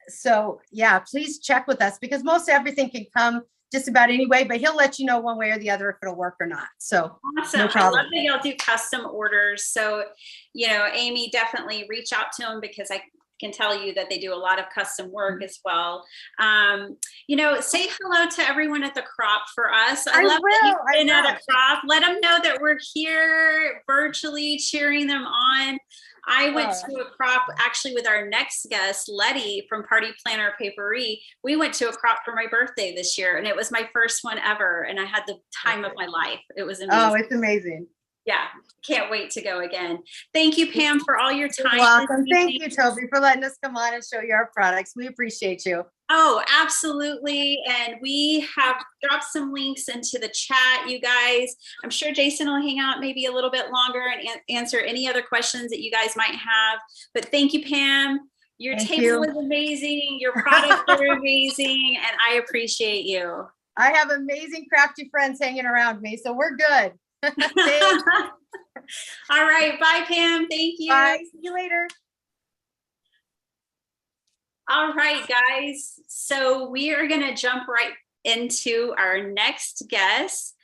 So yeah, please check with us, because most everything can come just about any way, but he'll let you know one way or the other if it'll work or not. So awesome. No problem. I love that y'all do custom orders. So, Amy, definitely reach out to them, because I can tell you that they do a lot of custom work as well. Say hello to everyone at the crop for us. I love that you've been at a crop. Let them know that we're here virtually cheering them on. I went to a crop actually with our next guest, Letty from PartyPlannerPaperie. We went to a crop for my birthday this year, and it was my first one ever. And I had the time of my life. It was amazing. Oh, it's amazing. Yeah, can't wait to go again. Thank you, Pam, for all your time. You're welcome. Thank you, Toby, for letting us come on and show you our products. We appreciate you. Oh, absolutely. And we have dropped some links into the chat, you guys. I'm sure Jason will hang out maybe a little bit longer and answer any other questions that you guys might have. But thank you, Pam. Your table is amazing. Your products are amazing. And I appreciate you. I have amazing crafty friends hanging around me, so we're good. All right. Bye, Pam. Thank you. Bye. See you later. All right, guys. So we are going to jump right into our next guest.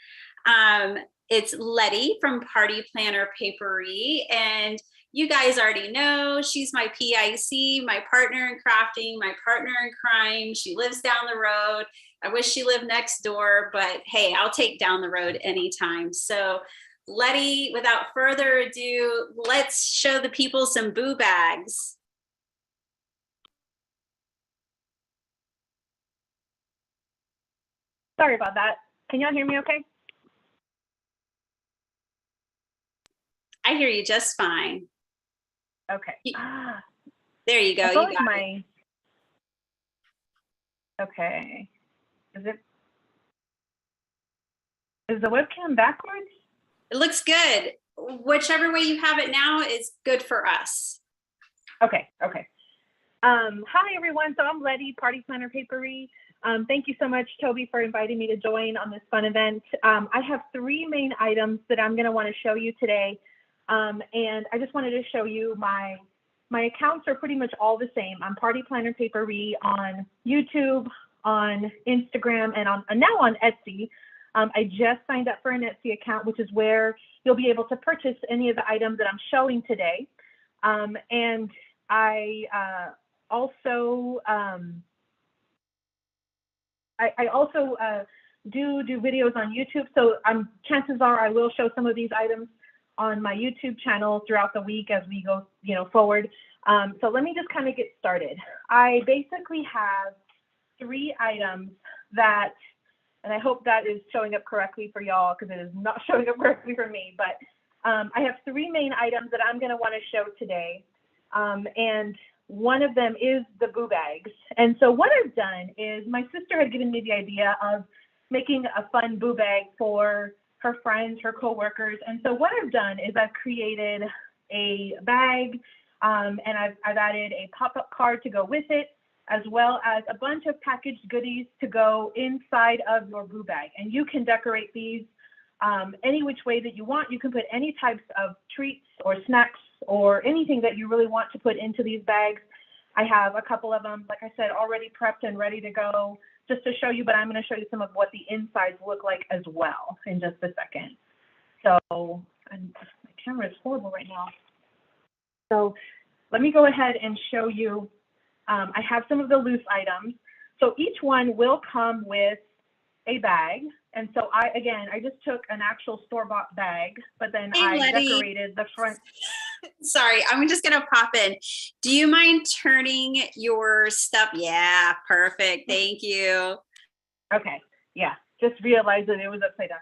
It's Letty from PartyPlannerPaperie, and you guys already know she's my PIC, my partner in crafting, my partner in crime. She lives down the road. I wish she lived next door, but hey, I'll take down the road anytime. So Letty, without further ado, let's show the people some boo bags. Sorry about that. Can y'all hear me okay? I hear you just fine. Okay. There you go. I feel You like got my... Okay. Is the webcam backwards? it. Looks good. Whichever way you have it now is good for us. Okay. Okay. Hi everyone. So I'm Letty, PartyPlannerPaperie. Thank you so much, Toby, for inviting me to join on this fun event. I have 3 main items that I'm going to want to show you today. And I just wanted to show you my accounts are pretty much all the same. I'm PartyPlannerPaperie on YouTube, on Instagram, and now on Etsy. I just signed up for an Etsy account, which is where you'll be able to purchase any of the items that I'm showing today. And I also do videos on YouTube. So chances are I will show some of these items on my YouTube channel throughout the week as we go, forward. So let me just kind of get started. I basically have 3 items that, and I hope that is showing up correctly for y'all because it is not showing up correctly for me, but I have 3 main items that I'm going to want to show today. And one of them is the boo bags. And so what I've done is my sister had given me the idea of making a fun boo bag for her friends, her coworkers. And so what I've done is I've created a bag and I've added a pop-up card to go with it, as well as a bunch of packaged goodies to go inside of your boo bag. And you can decorate these any which way that you want. You can put any types of treats or snacks or anything that you really want to put into these bags. I have a couple of them, like I said, already prepped and ready to go just to show you, but I'm going to show you some of what the insides look like as well in just a second. So my camera is horrible right now. So let me go ahead and show you. I have some of the loose items. So each one will come with a bag. And so I just took an actual store-bought bag, but then I decorated the front. Sorry, I'm just going to pop in. Do you mind turning your stuff? Yeah, perfect. Thank you. Okay. Yeah, just realized that it was upside down.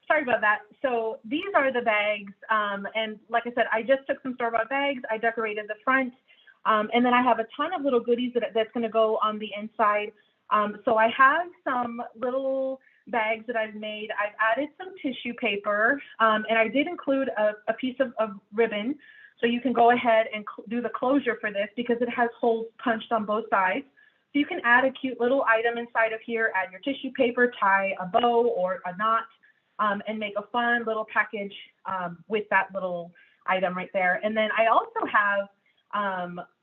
Sorry about that. So these are the bags. And like I said, I just took some store-bought bags. I decorated the front. And then I have a ton of little goodies that's going to go on the inside. So I have some little bags that I've made. I've added some tissue paper, and I did include a piece of ribbon. So you can go ahead and do the closure for this because it has holes punched on both sides. So you can add a cute little item inside of here, add your tissue paper, tie a bow or a knot, and make a fun little package with that little item right there. And then I also have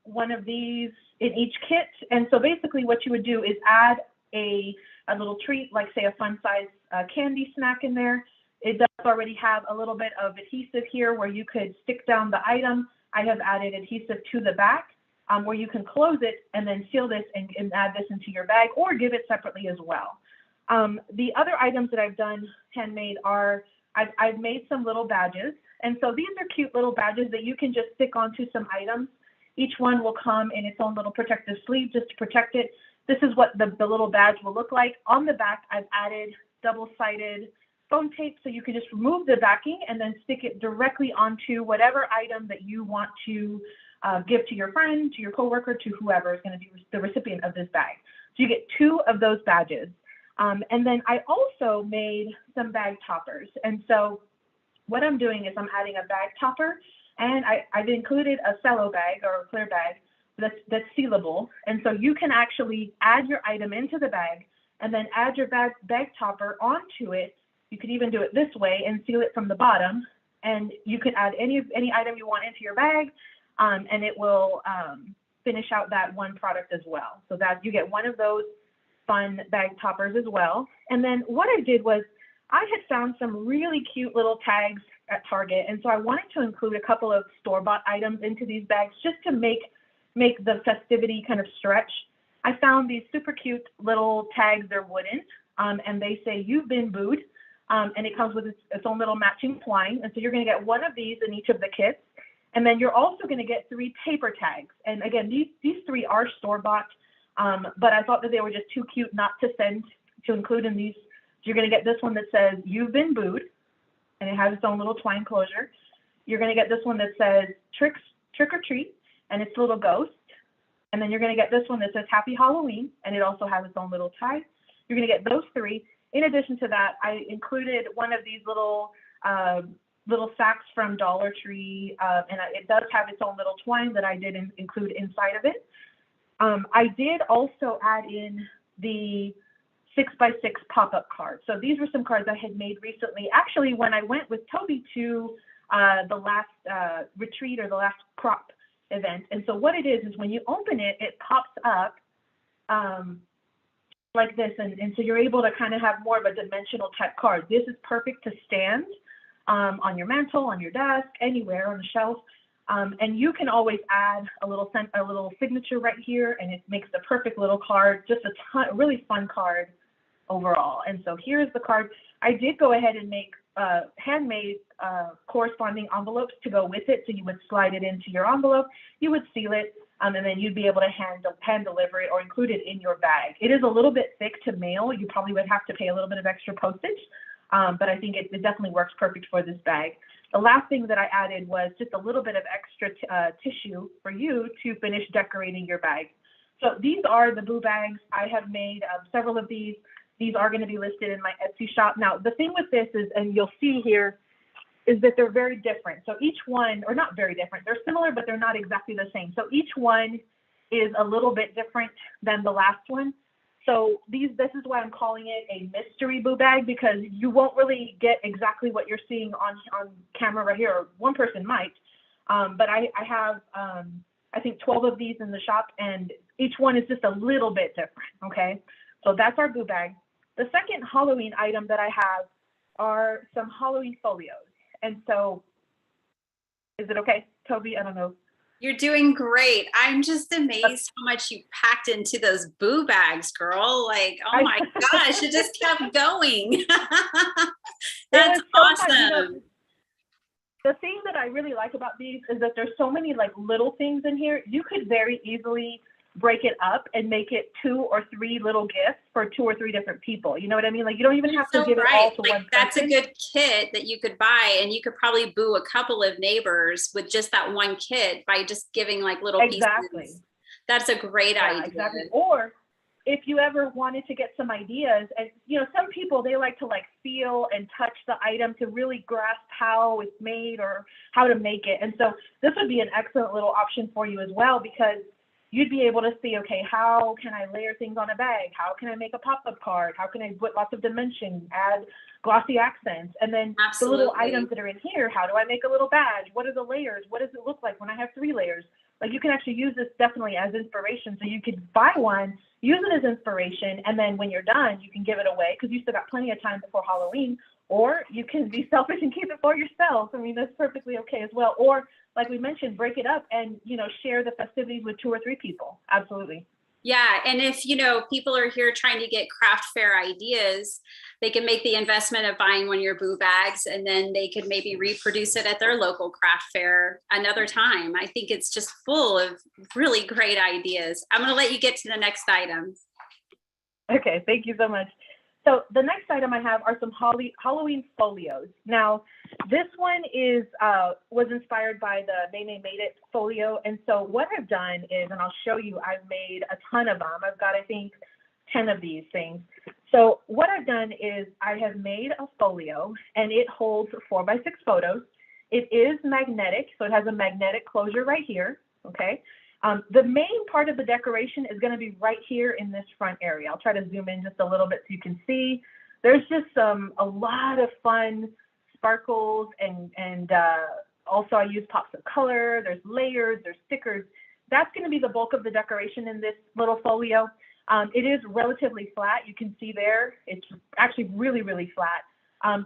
one of these in each kit. And so basically what you would do is add a little treat, like say a fun size candy snack in there. It does already have a little bit of adhesive here where you could stick down the item. I have added adhesive to the back where you can close it and then seal this and add this into your bag or give it separately as well. The other items that I've done handmade are, I've made some little badges. And so these are cute little badges that you can just stick onto some items. Each one will come in its own little protective sleeve just to protect it. This is what the little badge will look like. On the back, I've added double-sided foam tape so you can just remove the backing and then stick it directly onto whatever item that you want to give to your friend, to your coworker, to whoever is going to be the recipient of this bag. So you get 2 of those badges. And then I also made some bag toppers. And so what I'm doing is I'm adding a bag topper, and I've included a cello bag or a clear bag that's sealable. And so you can actually add your item into the bag and then add your bag topper onto it. You could even do it this way and seal it from the bottom. And you can add any item you want into your bag, and it will finish out that one product as well. So that you get one of those fun bag toppers as well. And then what I did was I had found some really cute little tags at Target. And so I wanted to include a couple of store-bought items into these bags just to make the festivity kind of stretch. I found these super cute little tags. They're wooden, and they say, "You've been booed." And it comes with its own little matching twine. And so you're going to get one of these in each of the kits. And then you're also going to get 3 paper tags. And again, these 3 are store-bought, but I thought that they were just too cute not to include in these. So you're going to get this one that says, "You've been booed," and it has its own little twine closure. You're going to get this one that says trick or treat, and it's a little ghost. And then you're going to get this one that says Happy Halloween, and it also has its own little tag. You're going to get those 3. In addition to that, I included one of these little sacks from Dollar Tree, and it does have its own little twine that I did include inside of it. I did also add in the 6x6 pop-up cards. So these were some cards I had made recently, actually when I went with Toby to the last retreat or the last crop event. And so what it is when you open it, it pops up like this. And so you're able to kind of have more of a dimensional type card. This is perfect to stand on your mantle, on your desk, anywhere on the shelf. And you can always add a little signature right here, and it makes the perfect little card, just a really fun card overall. And so here's the card. I did go ahead and make handmade corresponding envelopes to go with it. So you would slide it into your envelope, you would seal it, and then you'd be able to hand deliver it or include it in your bag. It is a little bit thick to mail. You probably would have to pay a little bit of extra postage, but I think it definitely works perfect for this bag. The last thing that I added was just a little bit of extra tissue for you to finish decorating your bag. So these are the boo bags. I have made several of these. These are going to be listed in my Etsy shop. Now, the thing with this is, and you'll see here, is that they're very different. So each one, or not very different, they're similar, but they're not exactly the same. So each one is a little bit different than the last one. So this is why I'm calling it a mystery boo bag, because you won't really get exactly what you're seeing on camera right here, or one person might. But I have, I think 12 of these in the shop, and each one is just a little bit different, okay? So that's our boo bag. The second Halloween item that I have are some Halloween folios. And so, is it okay, Toby? I don't know. You're doing great. I'm just amazed how much you packed into those boo bags, girl. Like, oh my gosh, it just kept going. That's awesome. You know, the thing that I really like about these is that there's so many like little things in here. You could very easily break it up and make it 2 or 3 little gifts for 2 or 3 different people. You know what I mean? Like, you don't even have to give it all to one person. That's a good kit that you could buy, and you could probably boo a couple of neighbors with just that one kit by just giving like little pieces. That's a great idea. Exactly. Or if you ever wanted to get some ideas, and you know, some people, they like to like feel and touch the item to really grasp how it's made or how to make it. And so this would be an excellent little option for you as well, because you'd be able to see, okay, how can I layer things on a bag? How can I make a pop-up card? How can I put lots of dimension, add glossy accents? And then the little items that are in here, how do I make a little badge? What are the layers? What does it look like when I have 3 layers? Like, you can actually use this definitely as inspiration. So you could buy one, use it as inspiration, and then when you're done, you can give it away because you still got plenty of time before Halloween. Or you can be selfish and keep it for yourself. I mean, that's perfectly okay as well. Or like we mentioned, break it up and, you know, share the festivities with 2 or 3 people. Absolutely. Yeah. And if, you know, people are here trying to get craft fair ideas, they can make the investment of buying one of your boo bags, and then they could maybe reproduce it at their local craft fair another time. I think it's just full of really great ideas. I'm going to let you get to the next item. Okay. Thank you so much. So the next item I have are some Halloween folios. Now, this one is was inspired by the They Made It folio. And so what I've done is, and I'll show you, I've made a ton of them. I've got, I think, 10 of these things. So what I've done is I have made a folio, and it holds 4x6 photos. It is magnetic, so it has a magnetic closure right here, okay? The main part of the decoration is going to be right here in this front area. I'll try to zoom in just a little bit so you can see. There's just a lot of fun sparkles, and also I use pops of color. There's layers, there's stickers. That's going to be the bulk of the decoration in this little folio. It is relatively flat. You can see there, it's actually really, really flat.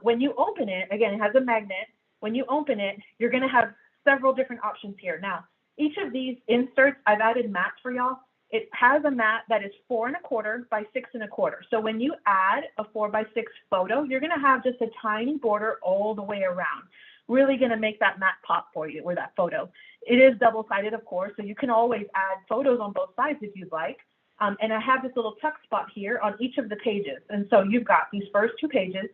When you open it, again, it has a magnet. When you open it, you're going to have several different options here. Now, each of these inserts, I've added mats for y'all. It has a mat that is 4 1/4 by 6 1/4. So when you add a 4 by 6 photo, you're going to have just a tiny border all the way around. Really going to make that mat pop for you, or that photo. It is double-sided, of course, so you can always add photos on both sides if you'd like. And I have this little tuck spot here on each of the pages. And so you've got these first 2 pages.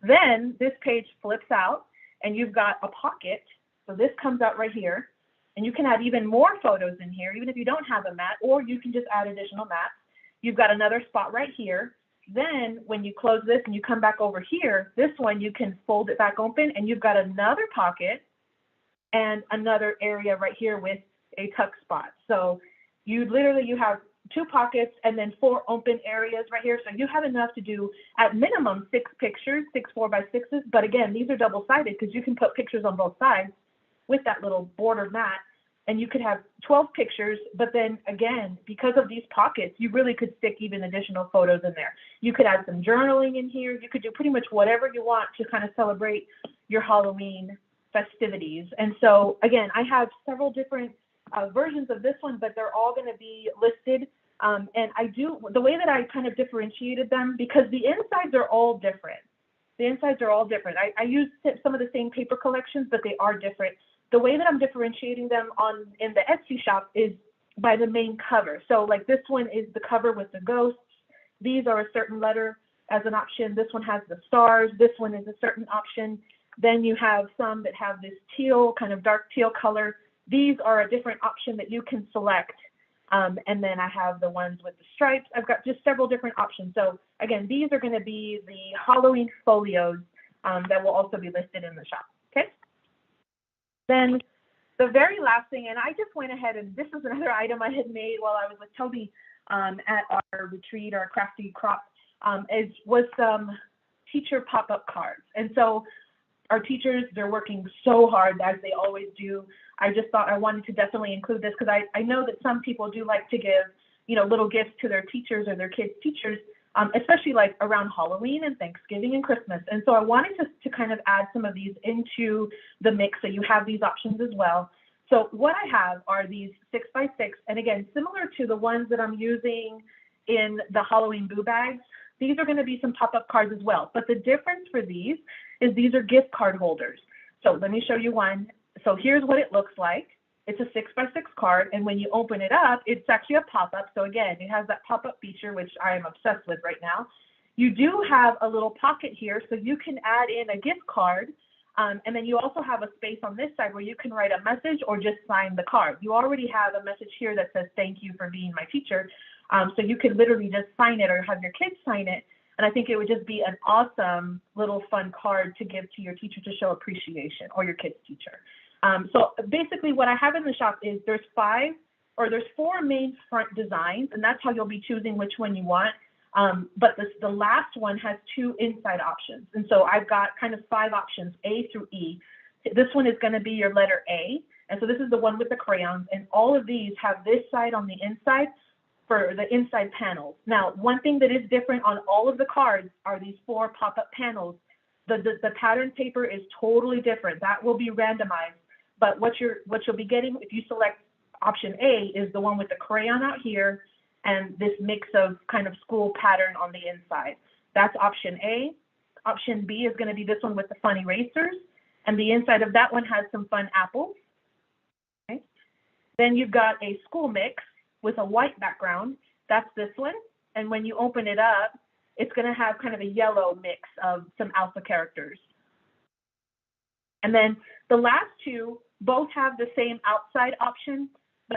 Then this page flips out and you've got a pocket. So this comes out right here. And you can add even more photos in here, even if you don't have a mat, or you can just add additional mats. You've got another spot right here. Then when you close this and you come back over here, this one you can fold it back open and you've got another pocket and another area right here with a tuck spot. So you have 2 pockets and then 4 open areas right here. So you have enough to do at minimum 6 pictures, 6 4 by 6s. But again, these are double-sided because you can put pictures on both sides with that little border mat. And you could have 12 pictures, but then again, because of these pockets, you really could stick even additional photos in there. You could add some journaling in here. You could do pretty much whatever you want to kind of celebrate your Halloween festivities. And so again, I have several different versions of this one, but they're all going to be listed. And the way that I kind of differentiated them, because the insides are all different. The insides are all different. I use some of the same paper collections, but they are different. The way that I'm differentiating them in the Etsy shop is by the main cover. So like this one is the cover with the ghosts. These are a certain letter as an option. This one has the stars. This one is a certain option. Then you have some that have this teal, kind of dark teal color. These are a different option that you can select. And then I have the ones with the stripes. I've got just several different options. So again, these are going to be the Halloween folios that will also be listed in the shop. Okay. Then the very last thing, and I just went ahead and this is another item I had made while I was with Toby at our retreat, our crafty crop, was some teacher pop-up cards. And so our teachers, they're working so hard as they always do. I just thought I wanted to definitely include this because I know that some people do like to give, little gifts to their teachers or their kids' teachers, especially like around Halloween and Thanksgiving and Christmas. And so I wanted to kind of add some of these into the mix so you have these options as well. So what I have are these 6 by 6, and again, similar to the ones that I'm using in the Halloween boo bags, these are going to be some pop-up cards as well. But the difference for these is these are gift card holders. So let me show you one. So here's what it looks like. It's a 6 by 6 card, and when you open it up, it's actually a pop-up. So again, it has that pop-up feature, which I am obsessed with right now. You do have a little pocket here, so you can add in a gift card, and then you also have a space on this side where you can write a message or just sign the card. You already have a message here that says, "Thank you for being my teacher." So you could literally just sign it or have your kids sign it. And I think it would just be an awesome little fun card to give to your teacher to show appreciation, or your kid's teacher. So basically what I have in the shop is there's 4 main front designs, and that's how you'll be choosing which one you want. But the last one has 2 inside options. And so I've got kind of 5 options, A through E. This one is going to be your letter A. And so this is the one with the crayons. And all of these have this side on the inside for the inside panels. Now, one thing that is different on all of the cards are these 4 pop-up panels. The pattern paper is totally different. That will be randomized. But what you'll be getting if you select option A is the one with the crayon out here and this mix of kind of school pattern on the inside. That's option A. Option B is going to be this one with the fun erasers, and the inside of that one has some fun apples. Okay. Then you've got a school mix with a white background. That's this one. And when you open it up, it's going to have kind of a yellow mix of some alpha characters. And then the last 2 both have the same outside option,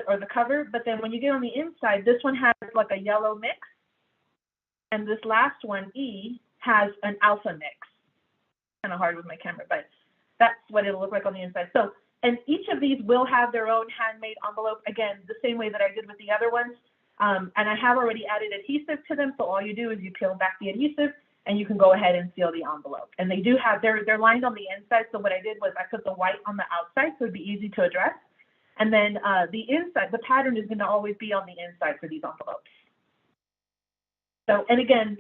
or the cover, but then when you get on the inside, this one has like a yellow mix, and this last one, E, has an alpha mix. Kind of hard with my camera, but that's what it'll look like on the inside. So, and each of these will have their own handmade envelope, again, the same way that I did with the other ones. And I have already added adhesive to them, so all you do is you peel back the adhesive, and you can go ahead and seal the envelope. And they do have, they're lined on the inside, so what I did was I put the white on the outside, so it'd be easy to address. And then the inside, the pattern is going to always be on the inside for these envelopes. So, and again,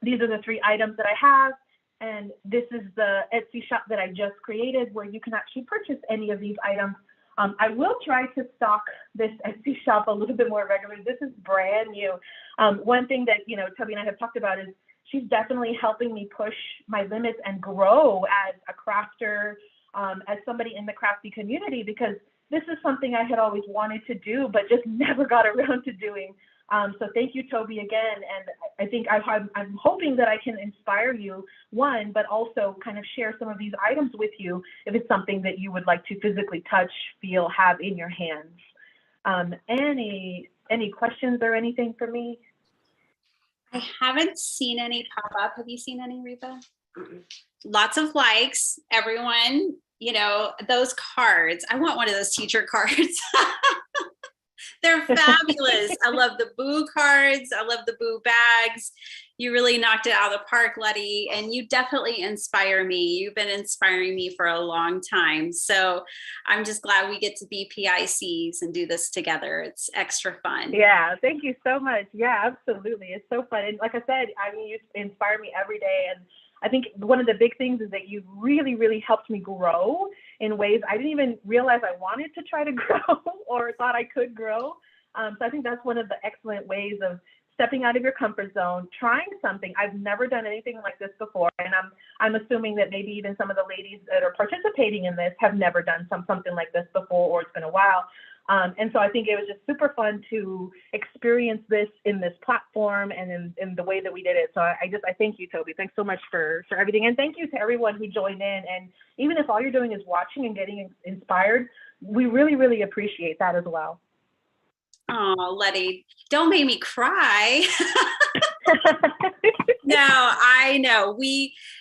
these are the 3 items that I have. And this is the Etsy shop that I just created where you can actually purchase any of these items. I will try to stock this Etsy shop a little bit more regularly. This is brand new. One thing that, you know, Toby and I have talked about is she's definitely helping me push my limits and grow as a crafter, as somebody in the crafty community, because this is something I had always wanted to do, but just never got around to doing. So thank you, Toby, again. And I think I'm hoping that I can inspire you, one, but also kind of share some of these items with you if it's something that you would like to physically touch, feel, have in your hands. Any questions or anything for me? I haven't seen any pop up. Have you seen any, Reba? Lots of likes, everyone. You know, those cards. I want one of those teacher cards. They're fabulous. I love the boo cards. I love the boo bags. You really knocked it out of the park, Letty, and you definitely inspire me. You've been inspiring me for a long time. So I'm just glad we get to be PICs and do this together. It's extra fun. Yeah, thank you so much. Yeah, absolutely. It's so fun. And like I said, I mean, you inspire me every day. And I think one of the big things is that you really, really helped me grow in ways I didn't even realize I wanted to try to grow or thought I could grow. So I think that's one of the excellent ways of stepping out of your comfort zone, trying something. I've never done anything like this before. And I'm assuming that maybe even some of the ladies that are participating in this have never done something like this before, or it's been a while. And so I think it was just super fun to experience this in this platform and in the way that we did it. So I thank you, Toby. Thanks so much for everything. And thank you to everyone who joined in. And even if all you're doing is watching and getting inspired, we really, really appreciate that as well. Oh, Letty, don't make me cry. No, I know.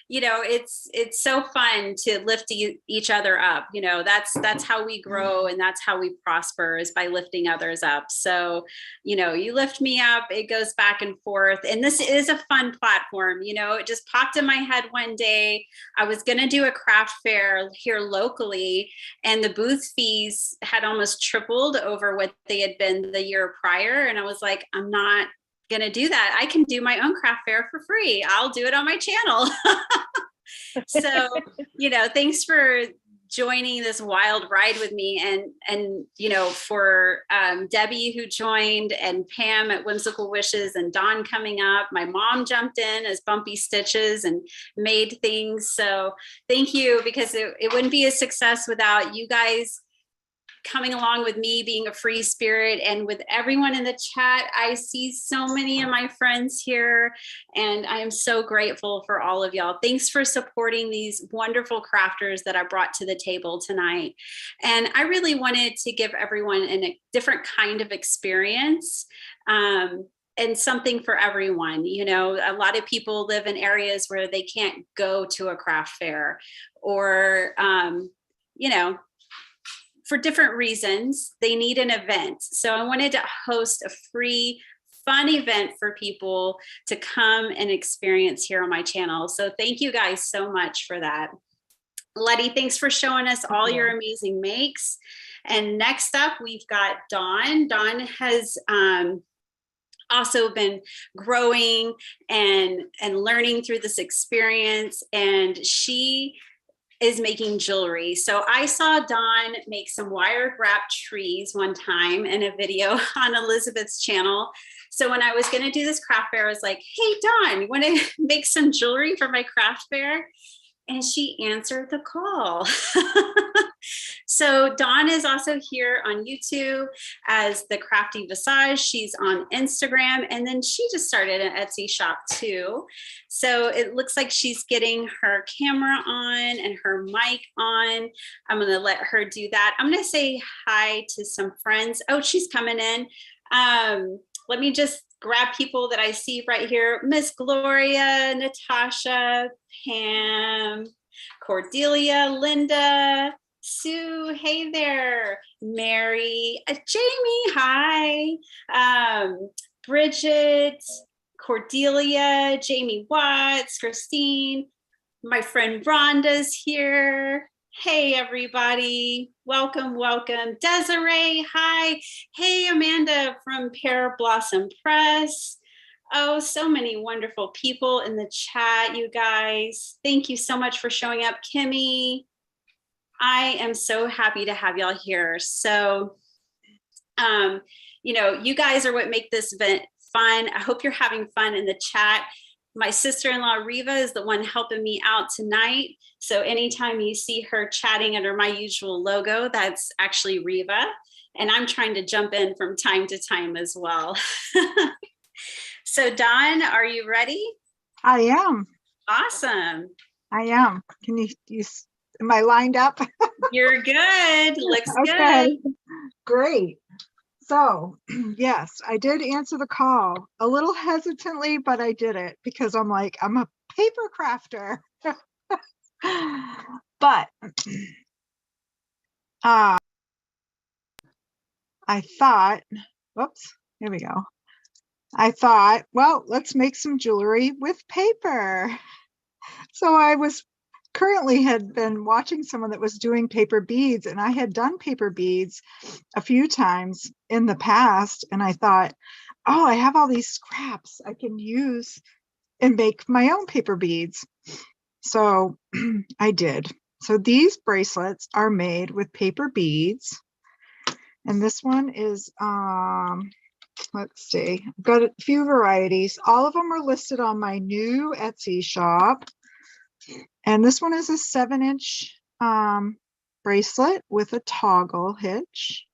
It's so fun to lift each other up. You know, that's how we grow and that's how we prosper, is by lifting others up. So, you know, you lift me up, it goes back and forth. And this is a fun platform. You know, it just popped in my head one day. I was going to do a craft fair here locally, and the booth fees had almost tripled over what they had been the year prior. And I was like, I'm not going to do that. I can do my own craft fair for free. I'll do it on my channel. So, you know, thanks for joining this wild ride with me, and you know, for Debbie who joined, and Pam at Whimsical Wishes, and Dawne coming up. My mom jumped in as Bumpy Stitches and made things. So thank you, because it wouldn't be a success without you guys coming along with me, being a free spirit. And with everyone in the chat, I see so many of my friends here, and I am so grateful for all of y'all. Thanks for supporting these wonderful crafters that I brought to the table tonight. And I really wanted to give everyone a different kind of experience, and something for everyone. You know, a lot of people live in areas where they can't go to a craft fair, or you know, for different reasons, they need an event. So I wanted to host a free, fun event for people to come and experience here on my channel. So thank you guys so much for that. Letty, thanks for showing us all your amazing makes. And next up, we've got Dawne. Dawne has also been growing and learning through this experience, and she is making jewelry. So I saw Dawne make some wire wrapped trees one time in a video on Elizabeth's channel. So when I was going to do this craft fair, I was like, hey, Dawne, you want to make some jewelry for my craft fair? And she answered the call. So Dawne is also here on YouTube as the Crafty Visage. She's on Instagram, and then she just started an Etsy shop too. So it looks like she's getting her camera on and her mic on. I'm going to let her do that. I'm going to say hi to some friends. Oh, she's coming in. Let me just grab people that I see right here. Miss Gloria, Natasha, Pam, Cordelia, Linda, Sue, hey there, Mary, Jamie, hi, Bridget, Cordelia, Jamie Watts, Christine, my friend Rhonda's here. Hey, everybody. Welcome, welcome. Desiree, hi. Hey, Amanda from Pear Blossom Press. Oh, so many wonderful people in the chat, you guys. Thank you so much for showing up, Kimmy. I am so happy to have y'all here. So, you guys are what make this event fun. I hope you're having fun in the chat. My sister-in-law, Riva, is the one helping me out tonight. So anytime you see her chatting under my usual logo, that's actually Riva. And I'm trying to jump in from time to time as well. So Dawne, are you ready? I am. Awesome. I am. Can am I lined up? You're good. Looks Okay, good. great. So yes, I did answer the call a little hesitantly, but I did it because I'm like, I'm a paper crafter. But I thought, whoops, here we go. I thought, well, let's make some jewelry with paper. So I had been watching someone that was doing paper beads, and I had done paper beads a few times in the past. And I thought, oh, I have all these scraps I can use and make my own paper beads. So I did. So these bracelets are made with paper beads. And this one is, let's see, I've got a few varieties. All of them are listed on my new Etsy shop. And this one is a 7-inch bracelet with a toggle hitch.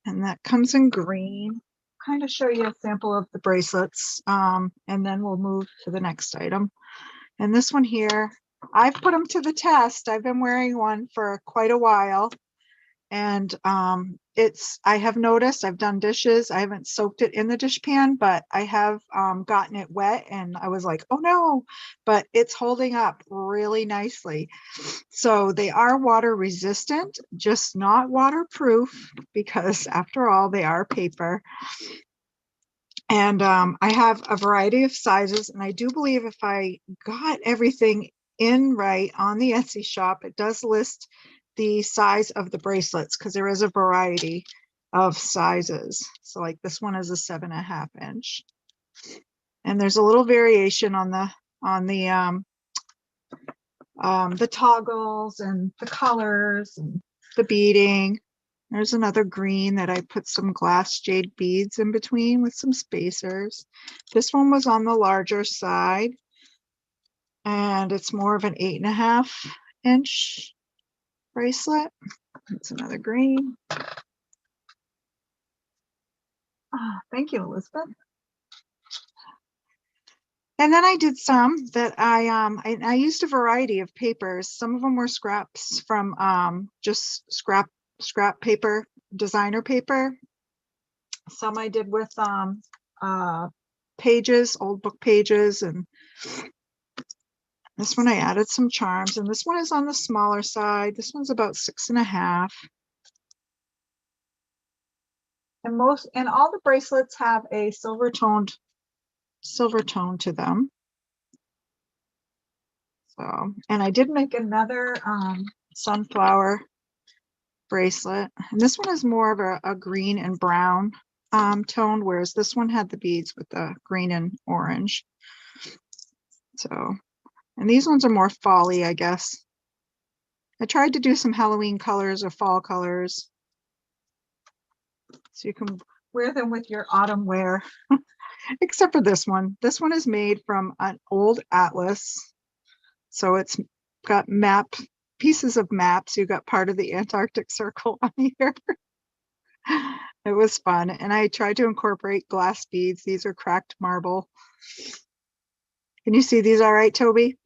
And that comes in green. Kind of show you a sample of the bracelets, and then we'll move to the next item. And this one here, I've put them to the test. I've been wearing one for quite a while. And I have noticed, I've done dishes. I haven't soaked it in the dish pan, but I have gotten it wet, and I was like, oh no, but it's holding up really nicely. So they are water resistant, just not waterproof, because after all, they are paper. And I have a variety of sizes, and I do believe if I got everything in right on the Etsy shop, it does list the size of the bracelets, because there is a variety of sizes. So like this one is a 7.5 inch, and there's a little variation on the toggles and the colors and the beading. There's another green that I put some glass jade beads in between with some spacers. This one was on the larger side, and it's more of an 8.5 inch bracelet. It's another green. Oh, thank you, Elizabeth. And then I did some that I used a variety of papers. Some of them were scraps from just scrap paper, designer paper. Some I did with pages, old book pages, and this one I added some charms, and this one is on the smaller side. This one's about 6.5. And all the bracelets have a silver tone to them. So, and I did make another sunflower bracelet, and this one is more of a green and brown tone, whereas this one had the beads with the green and orange. So, and these ones are more fall-y, I guess. I tried to do some Halloween colors or fall colors, so you can wear them with your autumn wear. Except for this one. This one is made from an old atlas, so it's got pieces of maps. You got part of the Antarctic Circle on here. It was fun, and I tried to incorporate glass beads. These are cracked marble. Can you see these all right, Toby?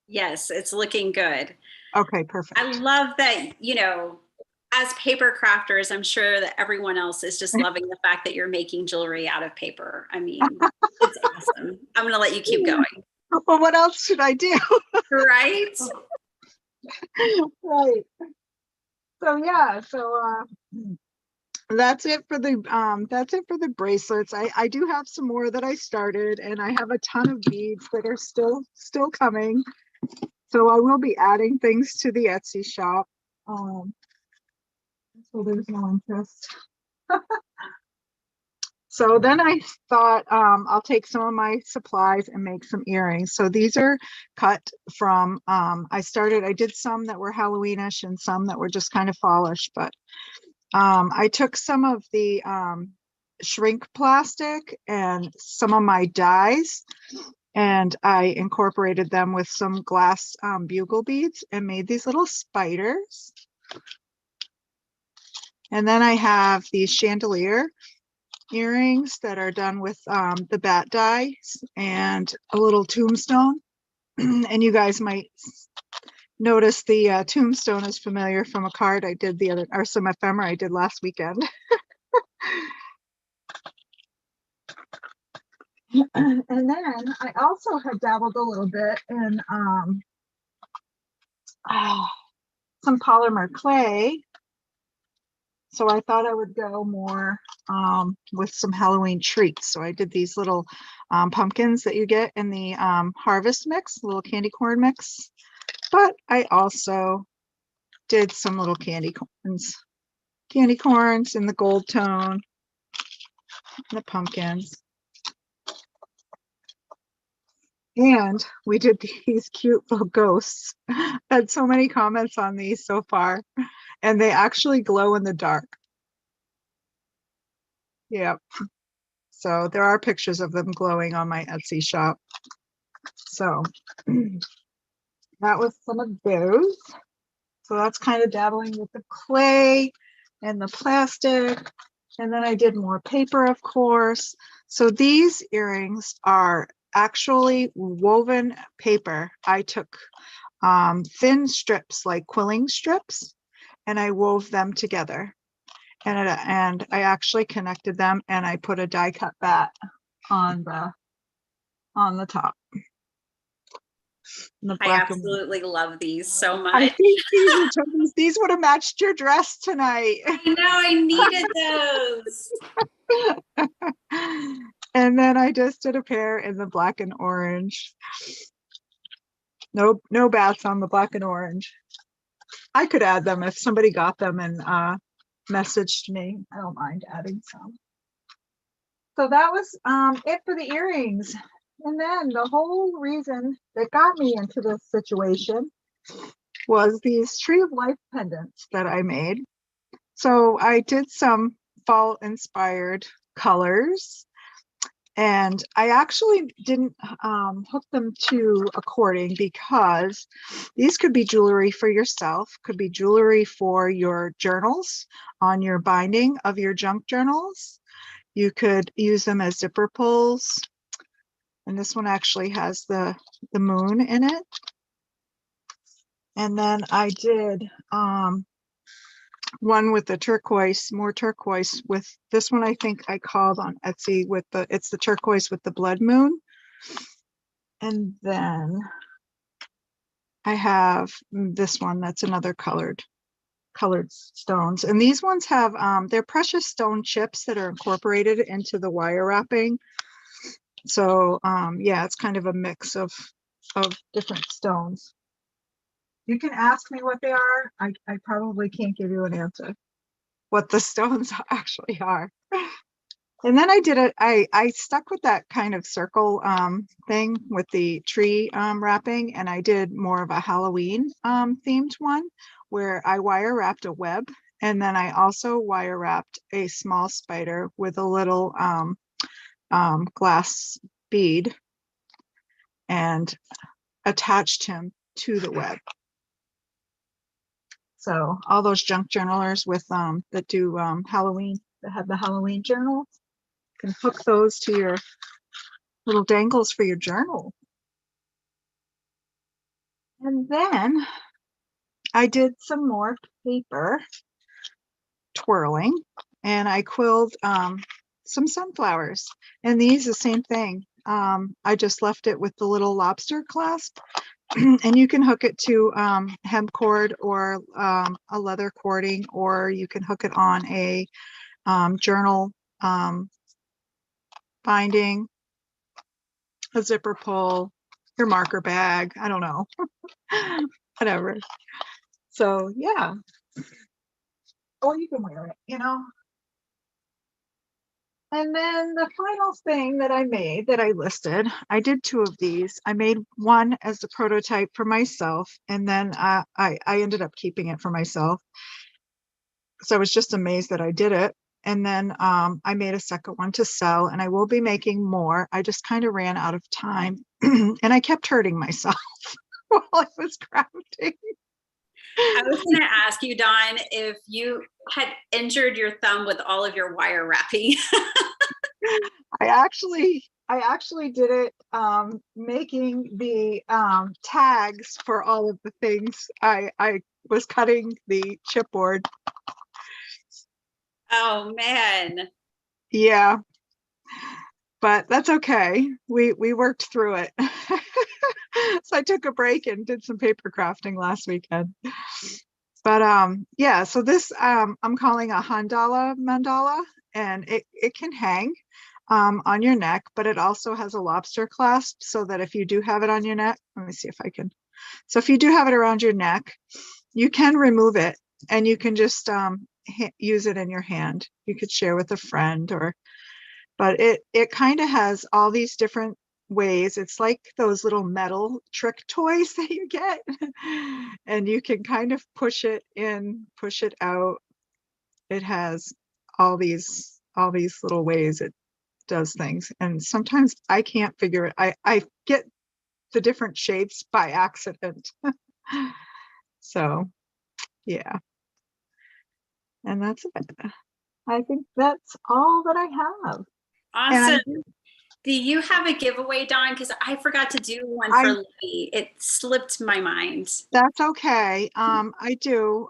Yes, it's looking good. Okay, perfect. I love that, as paper crafters, I'm sure that everyone else is just loving the fact that you're making jewelry out of paper. I mean, it's awesome. I'm going to let you keep going. Well, what else should I do? Right? Right. So yeah, that's it for the bracelets. I do have some more that I started, and I have a ton of beads that are still coming. So I will be adding things to the Etsy shop. So there's no interest. So then I thought I'll take some of my supplies and make some earrings. So these are cut from, I did some that were Halloweenish and some that were just kind of fallish, but I took some of the shrink plastic and some of my dies, and I incorporated them with some glass bugle beads and made these little spiders. And then I have these chandelier earrings that are done with the bat dies and a little tombstone. And you guys might notice the tombstone is familiar from a card I did or some ephemera I did last weekend. And then I also had dabbled a little bit in some polymer clay. So I thought I would go more with some Halloween treats. So I did these little pumpkins that you get in the harvest mix, little candy corn mix. But I also did some little candy corns in the gold tone, and the pumpkins. And we did these cute little ghosts. I had so many comments on these so far, and they actually glow in the dark. Yep. So there are pictures of them glowing on my Etsy shop. So that was some of those. So that's kind of dabbling with the clay and the plastic. And then I did more paper, of course. So these earrings are actually woven paper. I took thin strips, like quilling strips, and I wove them together. And I actually connected them, and I put a die cut bat on the top. The I black and white. absolutely love these so I much. think these would have matched your dress tonight. I know, I needed those. And then I just did a pair in the black and orange. No bats on the black and orange. I could add them if somebody got them and messaged me. I don't mind adding some. So that was it for the earrings. And then the whole reason that got me into this situation was these Tree of Life pendants that I made. So I did some fall inspired colors, and I actually didn't hook them to a cording because these could be jewelry for yourself, could be jewelry for your journals on your binding of your junk journals. You could use them as zipper pulls. And this one actually has the moon in it. And then I did one with the turquoise, more turquoise with this one. I think I called on Etsy with it's the turquoise with the blood moon. And then I have this one that's another colored stones. And these ones have, they're precious stone chips that are incorporated into the wire wrapping. So yeah, it's kind of a mix of different stones. You can ask me what they are. I probably can't give you an answer what the stones actually are. And then I stuck with that kind of circle thing with the tree wrapping, and I did more of a Halloween themed one where I wire wrapped a web, and then I also wire wrapped a small spider with a little glass bead and attached him to the web. So all those junk journalers with that do Halloween, that have the Halloween journal, can hook those to your little dangles for your journal. And then I did some more paper twirling, and I quilled some sunflowers. And these, the same thing. I just left it with the little lobster clasp, and you can hook it to hemp cord or a leather cording, or you can hook it on a journal binding, a zipper pull, your marker bag, I don't know, whatever. So yeah. Or you can wear it, you know. And then the final thing that I made that I listed, I did 2 of these. I made one as the prototype for myself, and then I ended up keeping it for myself. So I was just amazed that I did it. And then I made a second one to sell, and I will be making more. I just kind of ran out of time and I kept hurting myself while I was crafting. I was going to ask you, Dawn, if you had injured your thumb with all of your wire wrapping. I actually did it making the tags for all of the things. I was cutting the chipboard. Oh man. Yeah, but that's okay. We worked through it. So I took a break and did some paper crafting last weekend. But yeah, so this I'm calling a handala mandala, and it can hang on your neck, but it also has a lobster clasp, so that if you do have it on your neck, let me see if I can. So if you do have it around your neck, you can remove it and you can just use it in your hand. You could share with a friend, or, but it kind of has all these different ways. It's like those little metal trick toys that you get, and you can kind of push it in, push it out. It has all these little ways it does things, and sometimes I can't figure it. I get the different shapes by accident. So yeah, and that's it. I think that's all that I have. Awesome. And Do you have a giveaway, Dawn? Because I forgot to do one for Libby. It slipped my mind. That's okay. I do.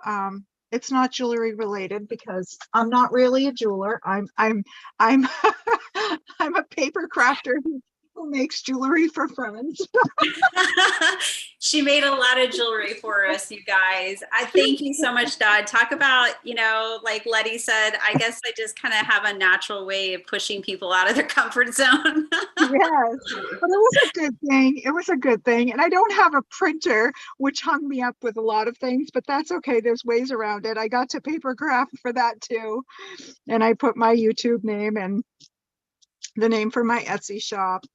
It's not jewelry related because I'm not really a jeweler. I'm I'm a paper crafter who makes jewelry for friends. She made a lot of jewelry for us, you guys. I thank you so much, Dawn. Talk about, like Letty said, I guess I just kind of have a natural way of pushing people out of their comfort zone. Yes, but it was a good thing. It was a good thing. And I don't have a printer, which hung me up with a lot of things, but that's okay. There's ways around it. I got to paper craft for that too. And I put my YouTube name and the name for my Etsy shop,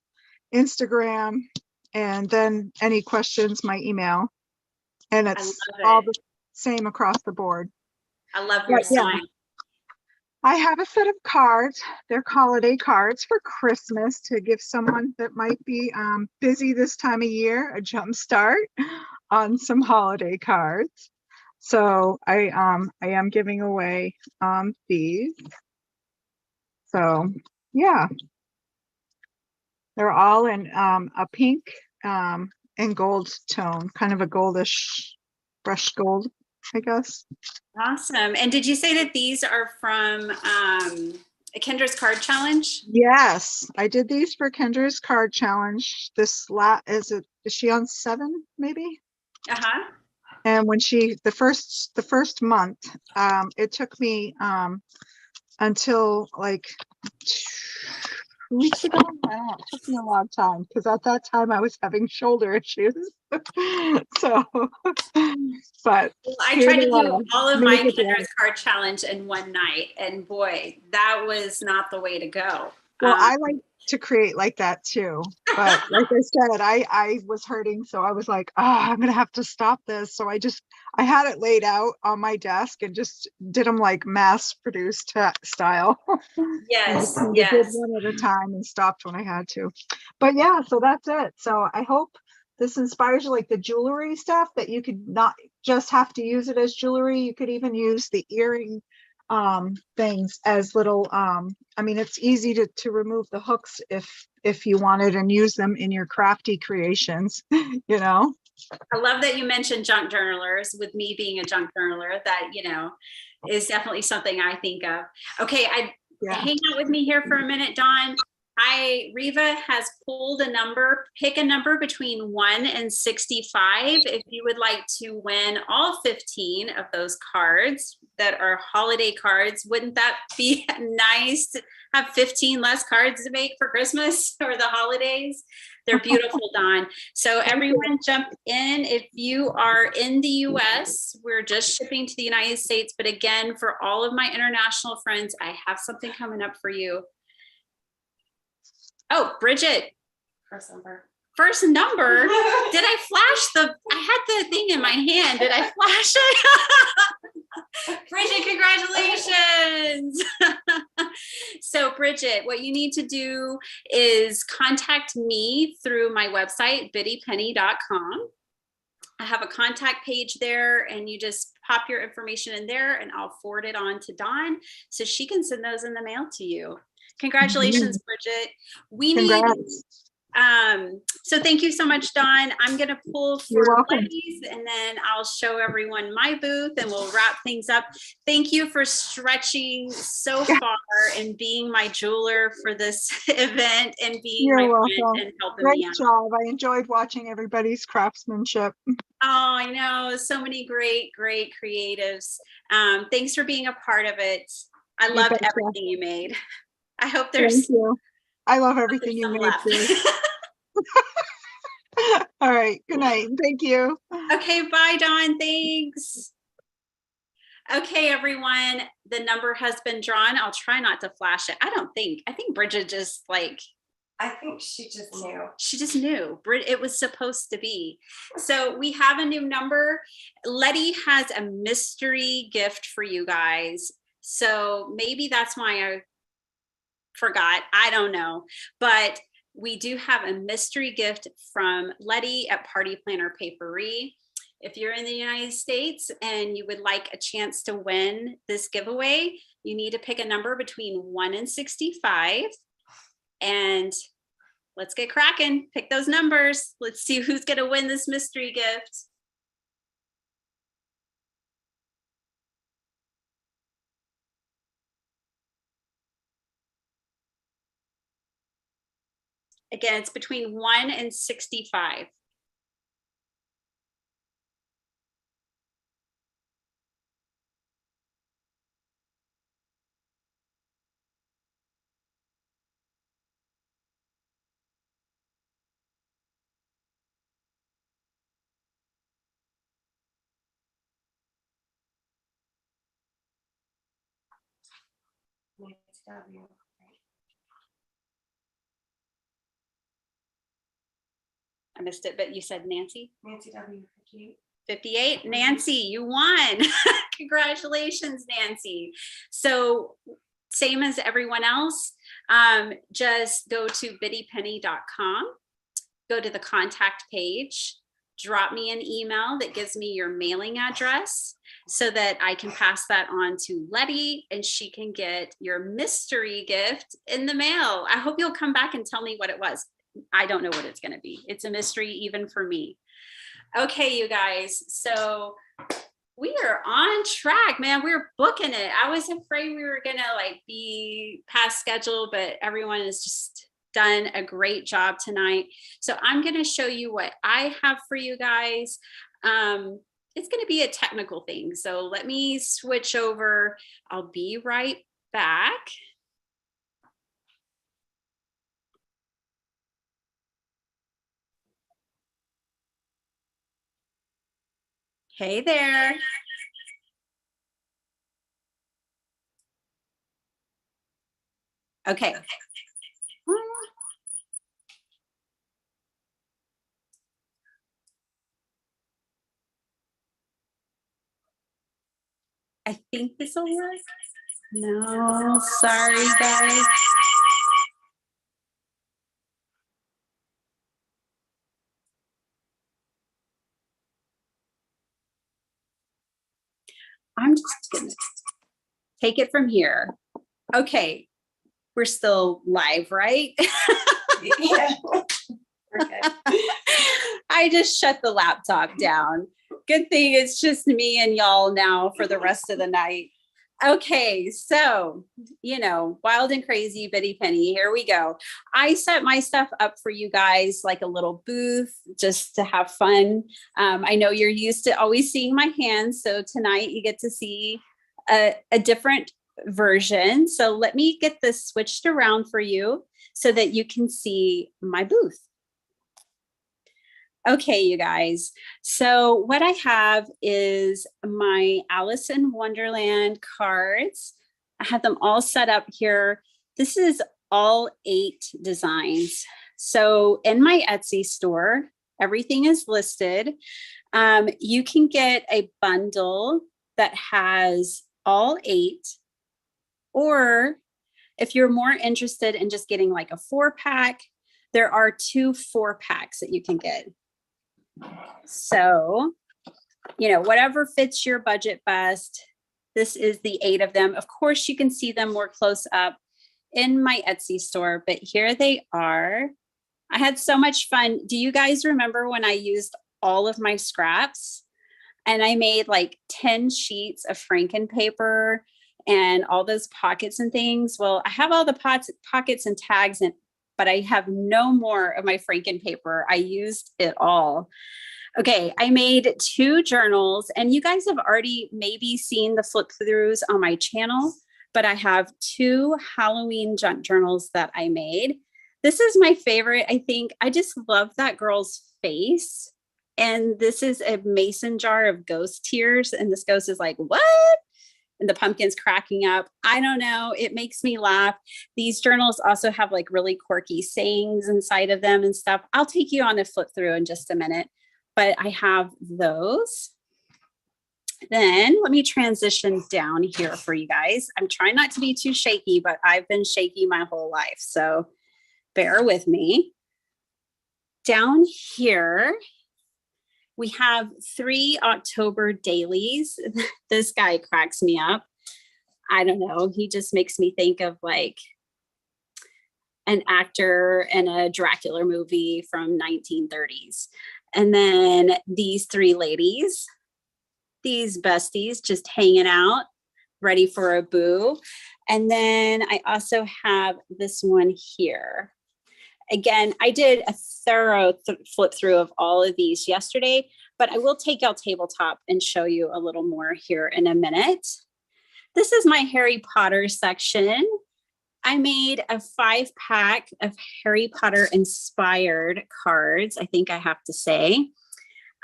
Instagram, and then any questions, my email. And it's all the same across the board. I love your sign. I have a set of cards. They're holiday cards for Christmas to give someone that might be busy this time of year a jump start on some holiday cards. So I am giving away these. So yeah, they're all in a pink and gold tone, kind of a goldish brushed gold, I guess. Awesome. And did you say that these are from a Kendra's Card Challenge? Yes, I did these for Kendra's Card Challenge. This is she on 7 maybe? Uh-huh. And when the first month, it took me until like 2 weeks ago. I don't know, it took me a long time because at that time I was having shoulder issues. So, but I tried to do all of my Kendra's Card Challenge in one night, and boy, that was not the way to go. Well, I like to create like that too, but like I said, I was hurting, so I was like, I'm gonna have to stop this. So I had it laid out on my desk and just did them like mass produced style. Yes, yes. Did one at a time and stopped when I had to. But yeah, so that's it. So I hope this inspires you, like the jewelry stuff, that you could not just have to use it as jewelry. You could even use the earring things as little I mean, it's easy to remove the hooks if you wanted and use them in your crafty creations. I love that you mentioned junk journalers. With me being a junk journaler, that is definitely something I think of. Okay, hang out with me here for a minute, Dawn. Riva has pulled a number. Pick a number between 1 and 65 if you would like to win all 15 of those cards that are holiday cards. Wouldn't that be nice to have 15 less cards to make for Christmas or the holidays? They're beautiful, Dawn. So everyone jump in. If you are in the US, we're just shipping to the United States. But again, for all of my international friends, I have something coming up for you. Oh, Bridget, First number. first number. Did I flash I had the thing in my hand. Did I flash it? Bridget, congratulations. So Bridget, what you need to do is contact me through my website, bittypenny.com. I have a contact page there, and you just pop your information in there and I'll forward it on to Dawne so she can send those in the mail to you. Congratulations, Bridget. We need Congrats. so thank you so much, Dawne. I'm going to pull You're for welcome. ladies, and then I'll show everyone my booth and we'll wrap things up. Thank you for stretching so far and being my jeweler for this event and being You're my welcome. friend and helping Great me out. job. I enjoyed watching everybody's craftsmanship. Oh, I know. So many great creatives. Thanks for being a part of it. I loved betcha. everything you made. I hope Thank there's you. I love everything you some made left. too. All right. Good night. Thank you. Okay, bye, Dawne. Thanks. Okay, everyone, the number has been drawn. I'll try not to flash it. I think Bridget just I think she just knew. she just knew it was supposed to be. So we have a new number. Letty has a mystery gift for you guys. So maybe that's why I forgot. I don't know, but we do have a mystery gift from Letty at PartyPlannerPaperie. If you're in the United States and you would like a chance to win this giveaway, you need to pick a number between 1 and 65. And let's get cracking. Pick those numbers. Let's see who's going to win this mystery gift. Again, it's between 1 and 65. Nancy W. I missed it, but you said Nancy? Nancy W. 58. 58. Nancy, you won. Congratulations, Nancy. So same as everyone else, just go to bittypenny.com, go to the contact page, drop me an email that gives me your mailing address so that I can pass that on to Letty and she can get your mystery gift in the mail. I hope you'll come back and tell me what it was. I don't know what it's going to be. It's a mystery even for me. Okay, you guys. So we are on track, man. We're booking it. I was afraid we were going to be past schedule, but everyone has just done a great job tonight. So I'm going to show you what I have for you guys. It's going to be a technical thing. So let me switch over. I'll be right back. Hey there. Okay. I think this will work. No, sorry, guys. I'm just gonna take it from here. Okay, we're still live, right? Yeah. Okay. I just shut the laptop down. Good thing it's just me and y'all now for the rest of the night. Okay, so, wild and crazy Bitty Penny, here we go. I set my stuff up for you guys like a little booth just to have fun. I know you're used to always seeing my hands, so tonight you get to see a different version. So let me get this switched around for you so that you can see my booth. Okay, you guys. So what I have is my Alice in Wonderland cards. I have them all set up here. This is all 8 designs. So in my Etsy store, everything is listed. You can get a bundle that has all 8, or if you're more interested in just getting like a 4-pack, there are 2 4-packs that you can get. So, you know, whatever fits your budget best. This is the 8 of them. Of course, you can see them more close up in my Etsy store, but here they are. I had so much fun. Do you guys remember when I used all of my scraps and I made like 10 sheets of Franken paper and all those pockets and things? Well, I have all the pockets and tags, but I have no more of my Franken paper. I used it all. Okay, I made 2 journals, and you guys have already maybe seen the flip throughs on my channel, but I have 2 Halloween junk journals that I made. This is my favorite. I think I just love that girl's face. And this is a mason jar of ghost tears. And this ghost is like, what? And the pumpkin's cracking up. I don't know. It makes me laugh. These journals also have like really quirky sayings inside of them and stuff. I'll take you on a flip through in just a minute, but I have those. Then let me transition down here for you guys. I'm trying not to be too shaky, but I've been shaky my whole life. So bear with me. Down here, we have 3 October dailies. This guy cracks me up. I don't know. He just makes me think of like an actor in a Dracula movie from 1930s. And then these 3 ladies, these besties just hanging out, ready for a boo. And then I also have this one here. Again, I did a thorough flip through of all of these yesterday, but I will take out tabletop and show you a little more here in a minute. This is my Harry Potter section. I made a 5-pack of Harry Potter inspired cards, I think I have to say.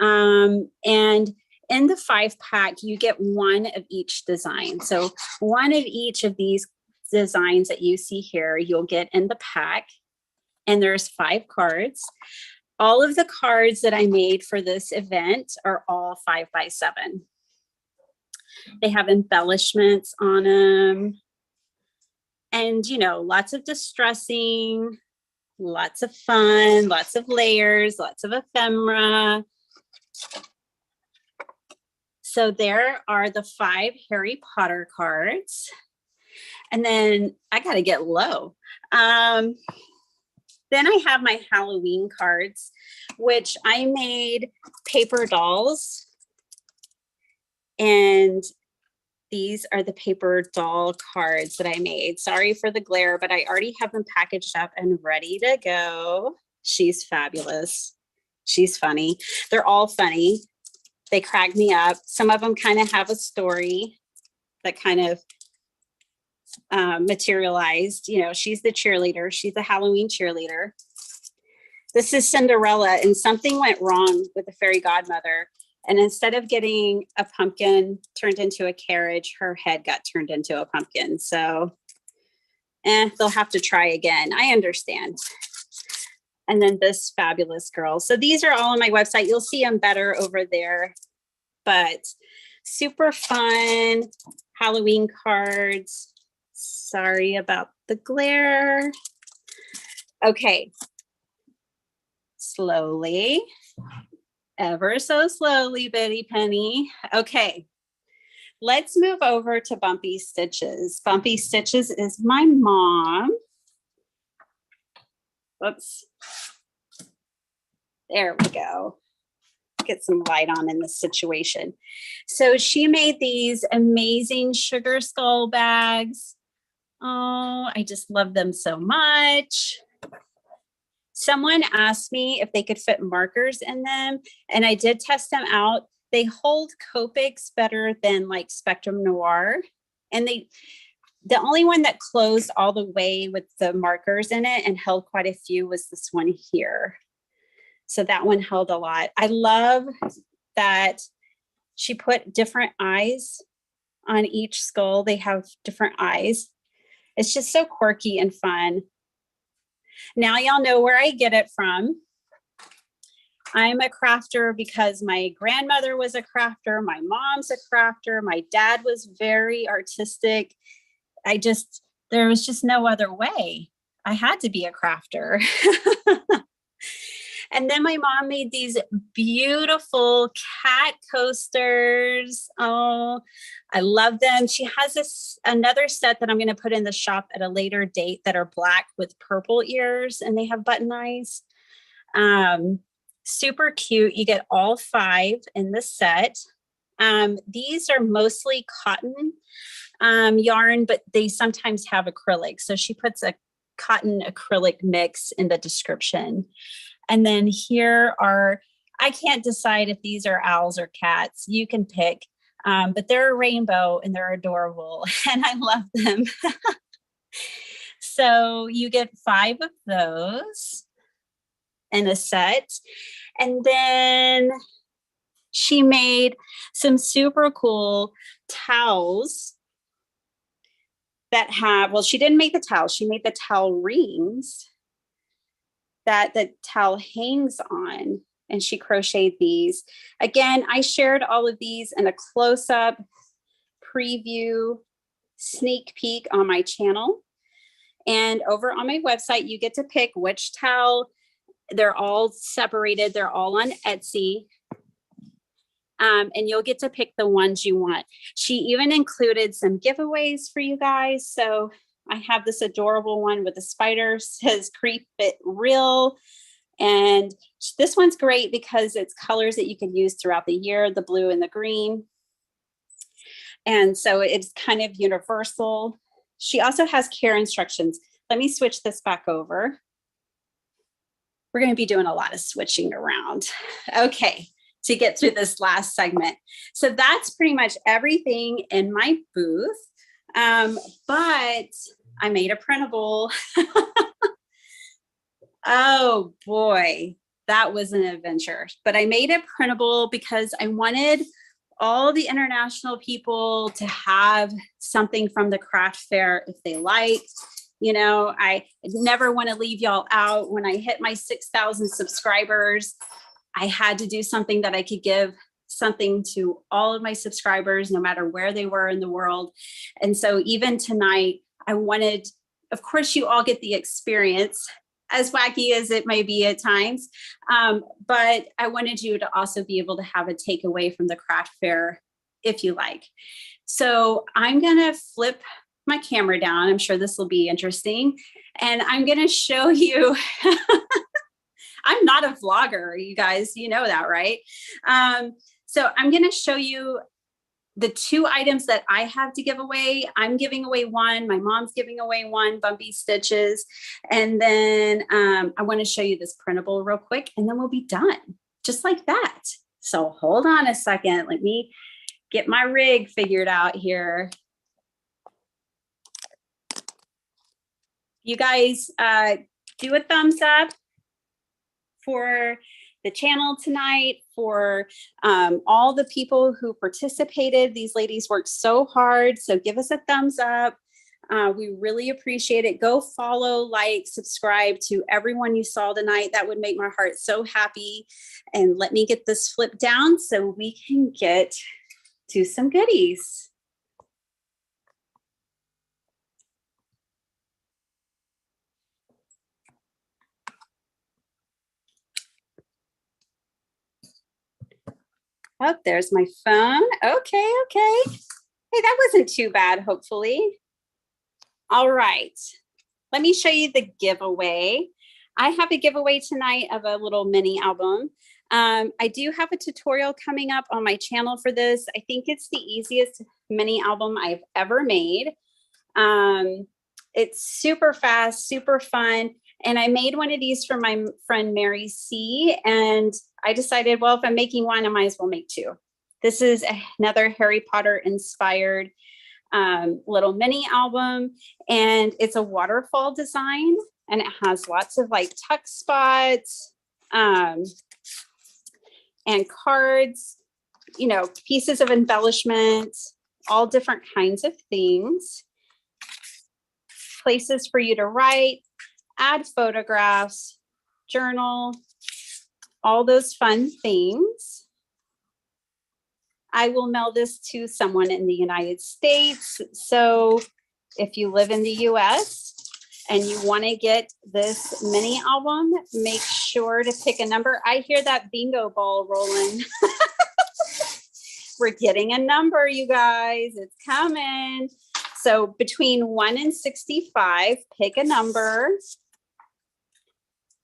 And in the 5-pack, you get 1 of each design. So 1 of each of these designs that you see here, you'll get in the pack. And there's 5 cards. All of the cards that I made for this event are all 5x7. They have embellishments on them. And, you know, lots of distressing, lots of fun, lots of layers, lots of ephemera. So there are the 5 Harry Potter cards. And then I got to get low. Then I have my Halloween cards, which I made paper dolls. And these are the paper doll cards that I made. Sorry for the glare, but I already have them packaged up and ready to go. She's fabulous. She's funny. They're all funny. They crack me up. Some of them kind of have a story that kind of materialized. You know, she's the cheerleader. She's the Halloween cheerleader. This is Cinderella, and something went wrong with the fairy godmother. And instead of getting a pumpkin turned into a carriage, her head got turned into a pumpkin. So they'll have to try again. I understand. And then this fabulous girl. So these are all on my website. You'll see them better over there. But super fun Halloween cards. Sorry about the glare. Okay. Slowly. Ever so slowly, Betty Penny. Okay. Let's move over to Bumpy Stitches. Bumpy Stitches is my mom. Whoops. There we go. Get some light on in this situation. So she made these amazing sugar skull bags. Oh, I just love them so much. Someone asked me if they could fit markers in them, and I did test them out. They hold Copics better than like Spectrum Noir. And the only one that closed all the way with the markers in it and held quite a few was this one here. So that one held a lot. I love that she put different eyes on each skull. They have different eyes. It's just so quirky and fun. Now y'all know where I get it from. I'm a crafter because my grandmother was a crafter. My mom's a crafter. My dad was very artistic. There was just no other way. I had to be a crafter. And then my mom made these beautiful cat coasters. Oh, I love them. She has another set that I'm going to put in the shop at a later date that are black with purple ears, and they have button eyes. Super cute. You get all 5 in the set. These are mostly cotton yarn, but they sometimes have acrylic. So she puts a cotton acrylic mix in the description. And then here I can't decide if these are owls or cats. You can pick, but they're a rainbow and they're adorable and I love them. So you get 5 of those in a set. And then she made some super cool towels that she didn't make the towels. She made the towel rings that the towel hangs on, and she crocheted these. Again, I shared all of these in a close-up preview sneak peek on my channel. And over on my website, you get to pick which towel. They're all separated. They're all on Etsy. And you'll get to pick the ones you want. She even included some giveaways for you guys. So I have this adorable one with the spider, says "Creep It Real." And this one's great because it's colors that you can use throughout the year, the blue and the green. And so it's kind of universal. She also has care instructions. Let me switch this back over. We're going to be doing a lot of switching around. Okay, to get through this last segment. So that's pretty much everything in my booth. But I made a printable. Oh boy, that was an adventure. But I made it printable because I wanted all the international people to have something from the craft fair if they liked. You know, I never want to leave y'all out. When I hit my 6,000 subscribers, I had to do something that I could give something to all of my subscribers, no matter where they were in the world. And so even tonight, I wanted, of course, you all get the experience, as wacky as it may be at times. But I wanted you to also be able to have a takeaway from the craft fair if you like. So I'm going to flip my camera down. I'm sure this will be interesting. And I'm going to show you, I'm not a vlogger, you guys, you know that, right? So I'm going to show you the 2 items that I have to give away. I'm giving away one. My mom's giving away one, Bumpy Stitches. And then I want to show you this printable real quick, and then we'll be done just like that. So hold on a second. Let me get my rig figured out here. You guys do a thumbs up for the channel tonight, for all the people who participated. These ladies worked so hard, so give us a thumbs up. We really appreciate it. Go follow, like, subscribe to everyone you saw tonight. That would make my heart so happy. And let me get this flipped down so we can get to some goodies. Oh, there's my phone. Okay. Hey, that wasn't too bad, hopefully. All right. Let me show you the giveaway. I have a giveaway tonight of a little mini album. I do have a tutorial coming up on my channel for this. I think it's the easiest mini album I've ever made. It's super fast, super fun. And I made one of these for my friend Mary C. And I decided, well, if I'm making one, I might as well make 2. This is another Harry Potter inspired little mini album. And it's a waterfall design. And it has lots of like tuck spots and cards, you know, pieces of embellishment, all different kinds of things. Places for you to write. add photographs, journal, all those fun things. I will mail this to someone in the United States. So if you live in the US and you want to get this mini album, make sure to pick a number. I hear that bingo ball rolling. We're getting a number, you guys. It's coming. So between 1 and 65, pick a number.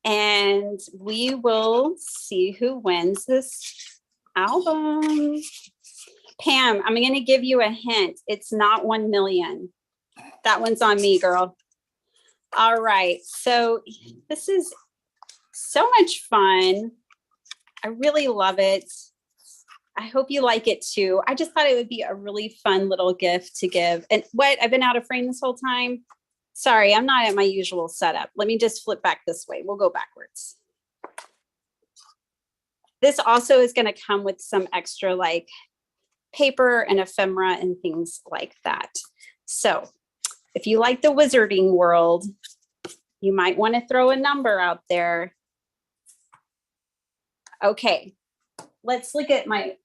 And we will see who wins this album. Pam, I'm going to give you a hint. It's not 1 million. That one's on me, girl. All right. So this is so much fun. I really love it. I hope you like it too. I just thought it would be a really fun little gift to give. And what? I've been out of frame this whole time. Sorry, I'm not at my usual setup. Let me just flip back this way. We'll go backwards. This also is going to come with some extra like paper and ephemera and things like that. So if you like the wizarding world, you might want to throw a number out there. Okay, let's look at my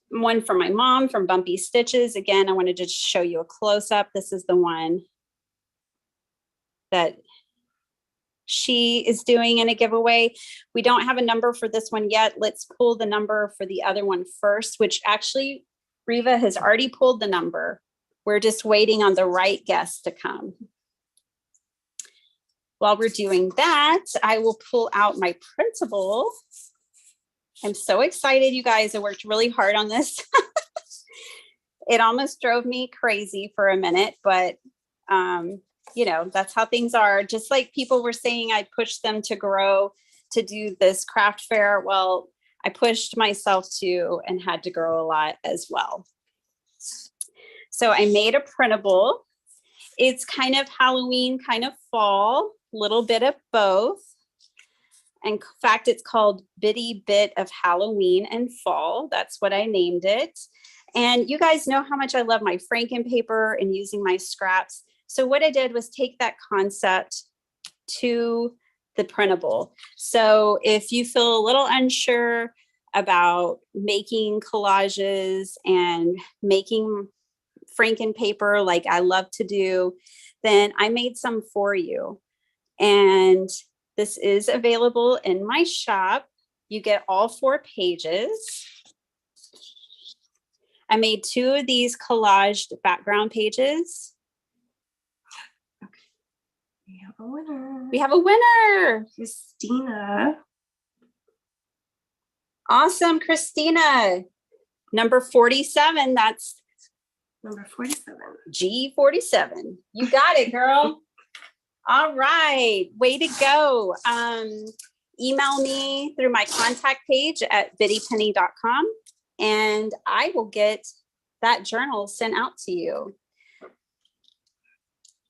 one from my mom from Bumpy Stitches. Again, I wanted to just show you a close-up. This is the one that she is doing in a giveaway. We don't have a number for this one yet. Let's pull the number for the other one first, which actually Riva has already pulled the number. We're just waiting on the right guest to come. While we're doing that, I will pull out my printable. I'm so excited, you guys. I worked really hard on this. It almost drove me crazy for a minute, but you know, that's how things are. Just like people were saying, I pushed them to grow to do this craft fair. Well, I pushed myself too and had to grow a lot as well. So I made a printable. It's kind of Halloween, kind of fall, little bit of both. In fact, it's called Bitty Bit of Halloween and Fall. That's what I named it. And you guys know how much I love my Franken paper and using my scraps. So what I did was take that concept to the printable. So if you feel a little unsure about making collages and making Franken paper like I love to do, then I made some for you. And this is available in my shop. You get all 4 pages. I made 2 of these collaged background pages. We have a winner. We have a winner. Christina. Awesome, Christina. Number 47. That's Number 47. G47. You got it, girl. All right. Way to go. Email me through my contact page at bittypenny.com and I will get that journal sent out to you.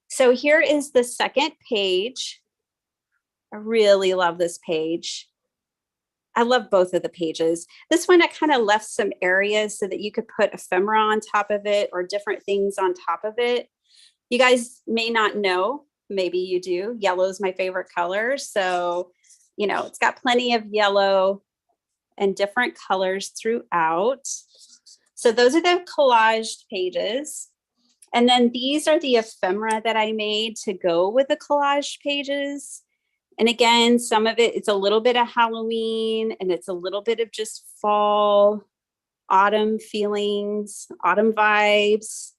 So here is the second page. I really love this page. I love both of the pages. This one, I kind of left some areas so that you could put ephemera on top of it or different things on top of it. You guys may not know, maybe you do. Yellow is my favorite color. So, you know, it's got plenty of yellow and different colors throughout. So those are the collaged pages. And then these are the ephemera that I made to go with the collage pages. And again, some of it, it's a little bit of Halloween and it's a little bit of just fall, autumn feelings, autumn vibes.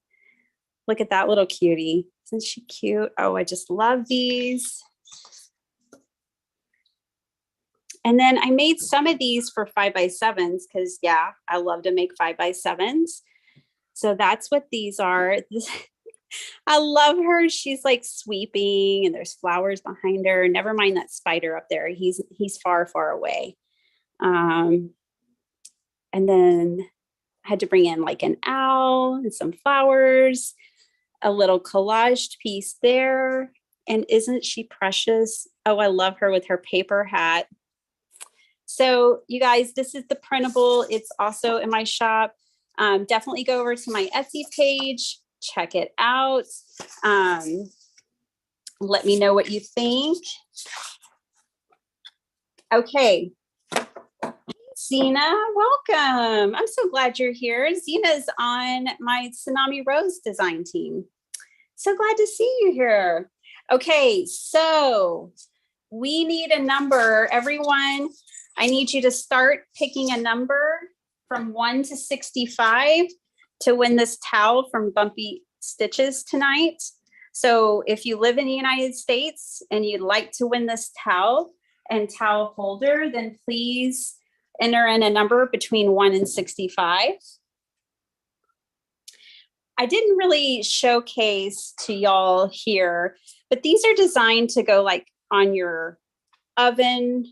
Look at that little cutie. Isn't she cute? Oh, I just love these. And then I made some of these for 5x7s because yeah, I love to make 5x7s. So that's what these are. I love her. She's like sweeping and there's flowers behind her. Never mind that spider up there. He's far, far away. And then I had to bring in like an owl and some flowers, a little collaged piece there. And isn't she precious? Oh, I love her with her paper hat. So you guys, this is the printable. It's also in my shop. Definitely go over to my Etsy page. Check it out. Let me know what you think. Okay. Zena, welcome. I'm so glad you're here. Zena's on my Tsunami Rose design team. So glad to see you here. Okay, so we need a number. Everyone, I need you to start picking a number from 1 to 65 to win this towel from Bumpy Stitches tonight. So if you live in the United States and you'd like to win this towel and towel holder, then please enter in a number between 1 and 65. I didn't really showcase to y'all here, but these are designed to go like on your oven.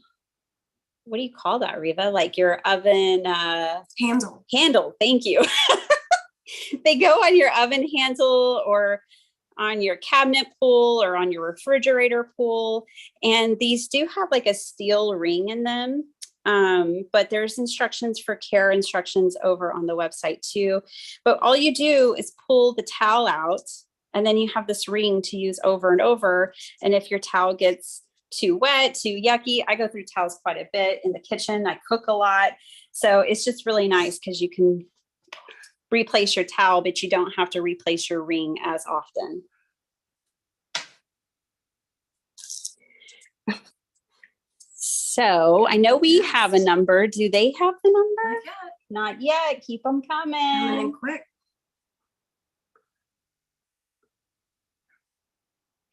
What do you call that, Riva? Like your oven handle. Thank you. They go on your oven handle or on your cabinet pull or on your refrigerator pull. And these do have like a steel ring in them. But there's instructions for care instructions over on the website too. But all you do is pull the towel out and then you have this ring to use over and over. And if your towel gets too wet, too yucky, I go through towels quite a bit in the kitchen. I cook a lot. So it's just really nice because you can replace your towel, but you don't have to replace your ring as often. So I know we have a number. Do they have the number? Not yet. Keep them coming. Coming in quick.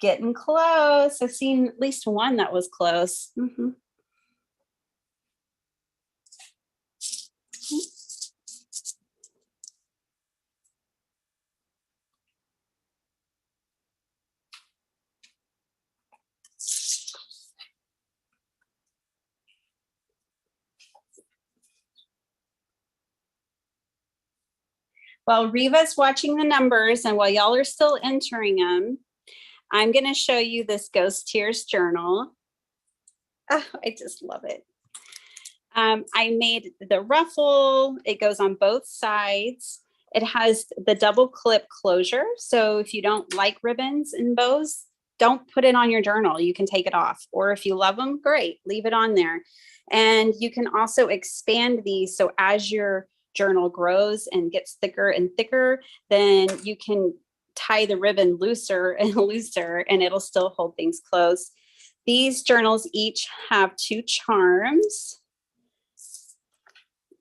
Getting close. I've seen at least one that was close. While Riva's watching the numbers and while y'all are still entering them, I'm going to show you this Ghost Tears journal. Oh, I just love it. I made the ruffle. It goes on both sides. It has the double clip closure. So if you don't like ribbons and bows, don't put it on your journal. You can take it off. Or if you love them, great, leave it on there. And you can also expand these. So as your journal grows and gets thicker and thicker, then you can tie the ribbon looser and looser and it'll still hold things close. These journals each have 2 charms.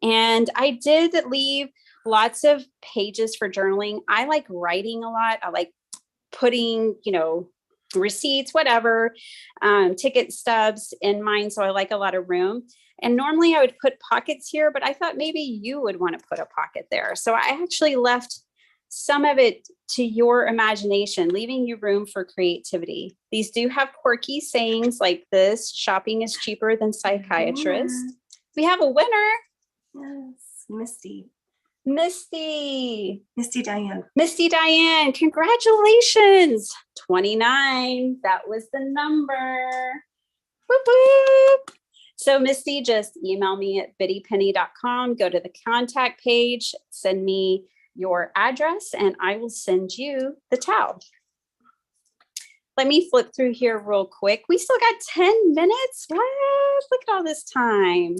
And I did leave lots of pages for journaling. I like writing a lot. I like putting, receipts, whatever, ticket stubs in mine. So I like a lot of room. And normally I would put pockets here, but I thought maybe you would want to put a pocket there. So I actually left some of it to your imagination, leaving you room for creativity. These do have quirky sayings like this: shopping is cheaper than psychiatrist. We have a winner. Yes, Misty Diane. Diane. Congratulations. 29. That was the number. Whoop, whoop. So Misty, just email me at bittypenny.com, go to the contact page, send me your address, and I will send you the towel. Let me flip through here real quick. We still got 10 minutes. What? Look at all this time.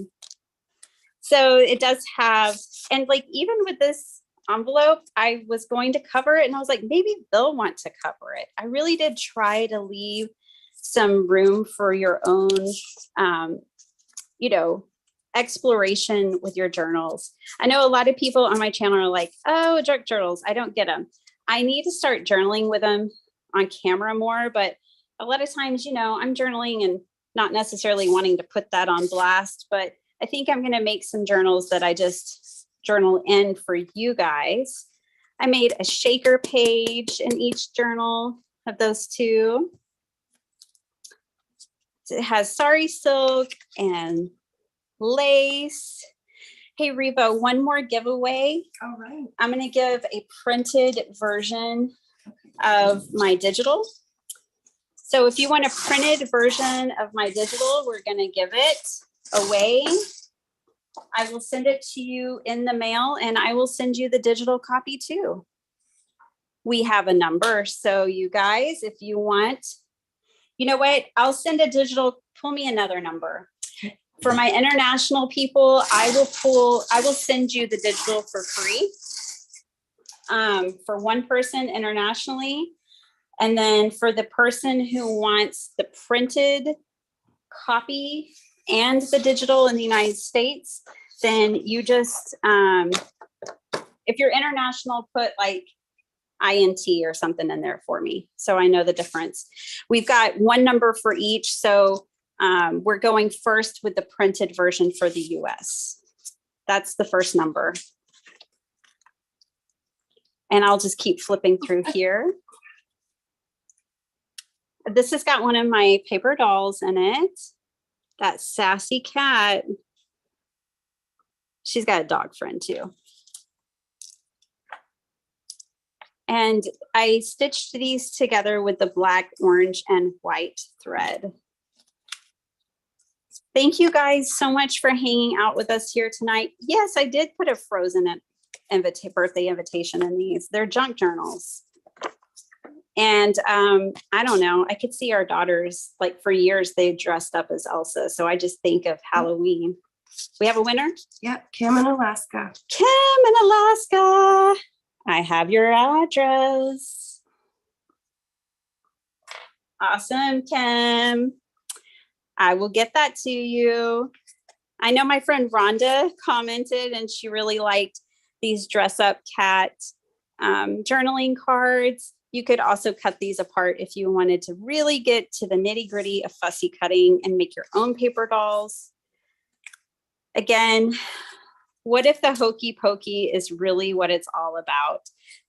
So it does have, and like even with this envelope, I was going to cover it and I was like, maybe they'll want to cover it. I really did try to leave some room for your own, exploration with your journals. I know a lot of people on my channel are like, oh, junk journals, I don't get them. I need to start journaling with them on camera more, but a lot of times, I'm journaling and not necessarily wanting to put that on blast, but I think I'm going to make some journals that I just journal in for you guys. I made a shaker page in each journal of those 2. It has sari silk and lace. Hey, Riva, one more giveaway. All right. I'm going to give a printed version of my digital. So if you want a printed version of my digital, we're going to give it away. I will send it to you in the mail and I will send you the digital copy too. We have a number. So you guys, if you want You know what? I'll send a digital, pull me another number. For my international people, I will send you the digital for free for one person internationally. And then for the person who wants the printed copy and the digital in the United States, then you just, if you're international, put like INT or something in there for me, so I know the difference. We've got one number for each, so we're going first with the printed version for the US. That's the first number. And I'll just keep flipping through here. This has got one of my paper dolls in it. That sassy cat. She's got a dog friend too. And I stitched these together with the black, orange, and white thread. Thank you guys so much for hanging out with us here tonight. Yes, I did put a frozen birthday invitation in these. They're junk journals. And I don't know, I could see our daughters, like for years, they dressed up as Elsa. So I just think of Halloween. We have a winner? Yep, Kim in Alaska. Kim in Alaska. I have your address. Awesome, Kim. I will get that to you. I know my friend Rhonda commented and she really liked these dress up cat journaling cards. You could also cut these apart if you wanted to really get to the nitty gritty of fussy cutting and make your own paper dolls. Again, what if the hokey pokey is really what it's all about?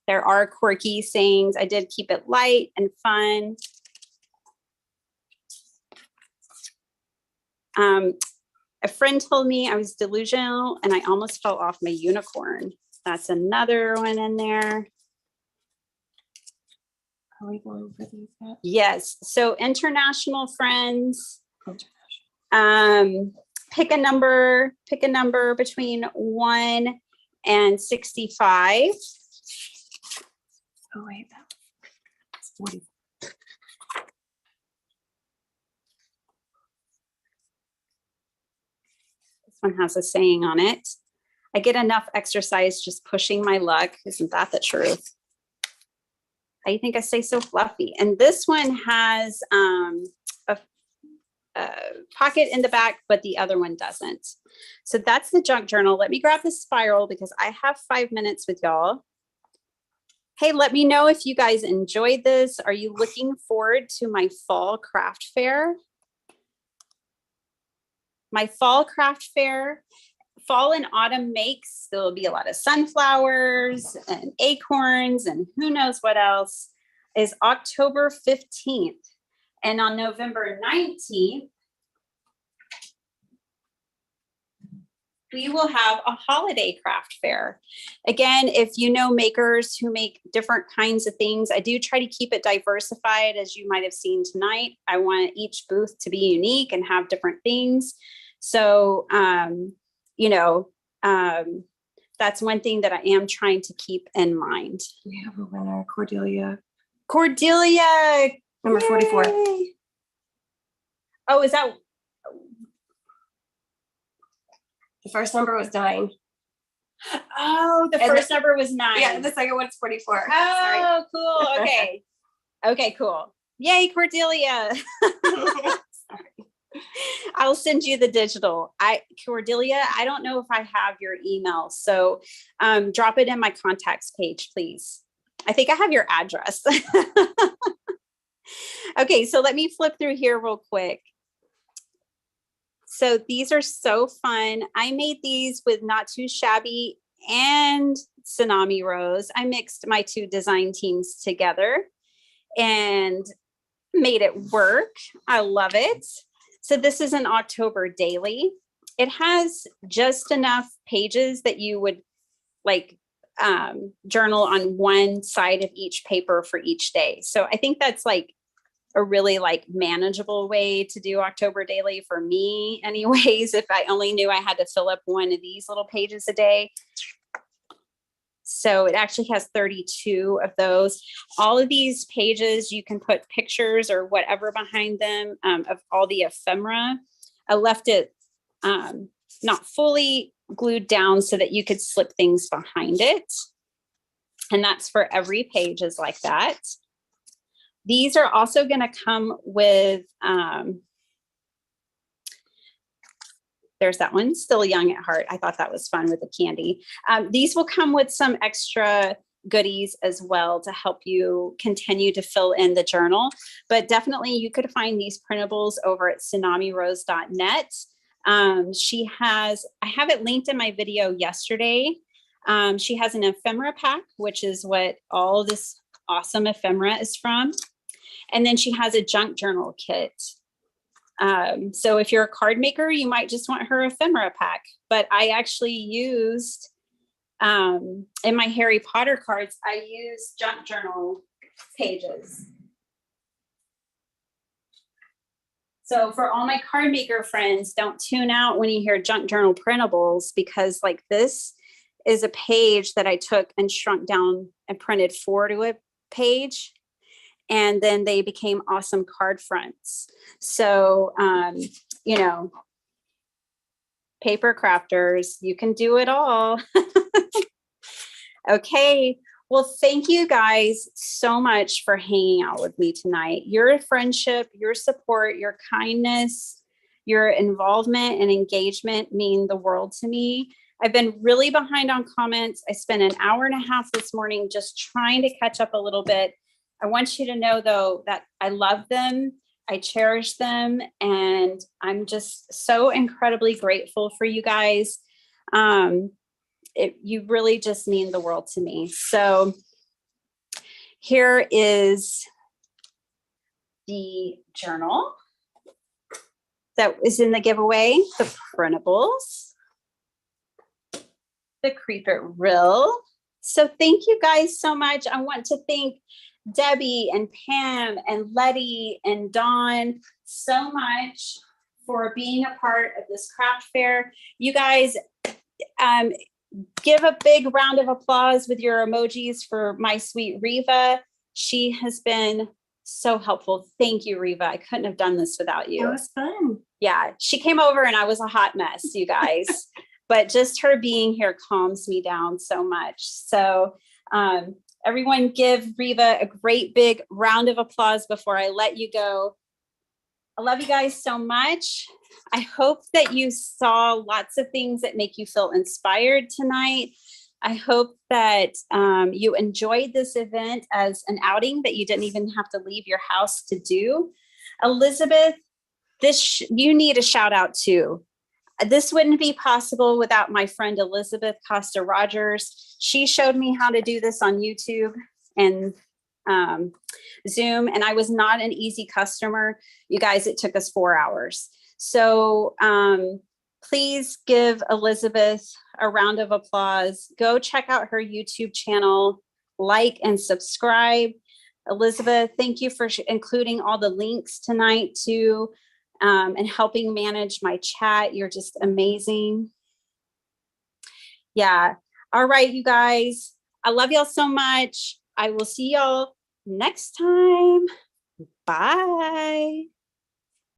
There are quirky sayings. I did keep it light and fun. A friend told me I was delusional and I almost fell off my unicorn. That's another one in there. Are we going for these yet? Yes. So international friends, pick a number between 1 and 65. Oh wait, that's 40. This one has a saying on it. I get enough exercise just pushing my luck. Isn't that the truth? I think I stay so fluffy. And this one has a pocket in the back, but the other one doesn't. So that's the junk journal. Let me grab the spiral because I have 5 minutes with y'all. Hey, let me know if you guys enjoyed this. Are you looking forward to my fall craft fair? My fall craft fair, fall and autumn makes, there'll be a lot of sunflowers and acorns and who knows what else, is October 15th. And on November 19th, we will have a holiday craft fair. Again, if you know makers who make different kinds of things, I do try to keep it diversified, as you might have seen tonight. I want each booth to be unique and have different things. So, you know, that's one thing that I am trying to keep in mind. We have a winner, Cordelia. Cordelia. Number 44. Yay. Oh, is that? The first number was 9. Oh, the And first number was 9. Yeah, and the second one's 44. Oh, cool. Okay. Okay, cool. Yay, Cordelia. I'll send you the digital. Cordelia, I don't know if I have your email, so drop it in my contacts page, please. I think I have your address. Okay, so let me flip through here real quick. So these are so fun. I made these with Not Too Shabby and Tsunami Rose. I mixed my 2 design teams together and made it work. I love it. So this is an October daily. It has just enough pages that you would like journal on one side of each paper for each day. So I think that's like a really like manageable way to do October daily for me anyways, if I only knew I had to fill up one of these little pages a day. So it actually has 32 of those. All of these pages, you can put pictures or whatever behind them of all the ephemera. I left it not fully glued down so that you could slip things behind it. And that's for every page is like that. These are also going to come with, there's that one, Still Young at Heart. I thought that was fun with the candy. These will come with some extra goodies as well to help you continue to fill in the journal. But definitely you could find these printables over at tsunami-rose.net. I have it linked in my video yesterday. She has an ephemera pack, which is what all this awesome ephemera is from. And then she has a junk journal kit. So if you're a card maker, you might just want her ephemera pack. But I actually used, in my Harry Potter cards, I used junk journal pages. So for all my card maker friends, don't tune out when you hear junk journal printables, because like this is a page that I took and shrunk down and printed 4 to a page. And then they became awesome card fronts. So, you know, paper crafters, you can do it all. Okay. Well, thank you guys so much for hanging out with me tonight. Your friendship, your support, your kindness, your involvement and engagement mean the world to me. I've been really behind on comments. I spent an hour and a half this morning just trying to catch up a little bit. I want you to know, though, that I love them, I cherish them, and I'm just so incredibly grateful for you guys. You really just mean the world to me. So here is the journal that is in the giveaway, the printables, the Creeper Rill. So thank you guys so much. I want to thank Debbie and Pam and Letty and Dawne so much for being a part of this craft fair. You guys, give a big round of applause with your emojis for my sweet Riva. She has been so helpful. Thank you, Riva. I couldn't have done this without you. It was fun. Yeah, she came over and I was a hot mess, you guys. But just her being here calms me down so much. So everyone give Riva a great big round of applause before I let you go. I love you guys so much. I hope that you saw lots of things that make you feel inspired tonight. I hope that you enjoyed this event as an outing that you didn't even have to leave your house to do. Elizabeth, you need a shout out too. This wouldn't be possible without my friend Elizabeth Costa Rogers. She showed me how to do this on YouTube and Zoom, and I was not an easy customer. You guys, it took us 4 hours. So please give Elizabeth a round of applause. Go check out her YouTube channel, like and subscribe. Elizabeth, thank you for including all the links tonight too, and helping manage my chat. You're just amazing. Yeah. All right, you guys. I love y'all so much. I will see y'all next time. Bye.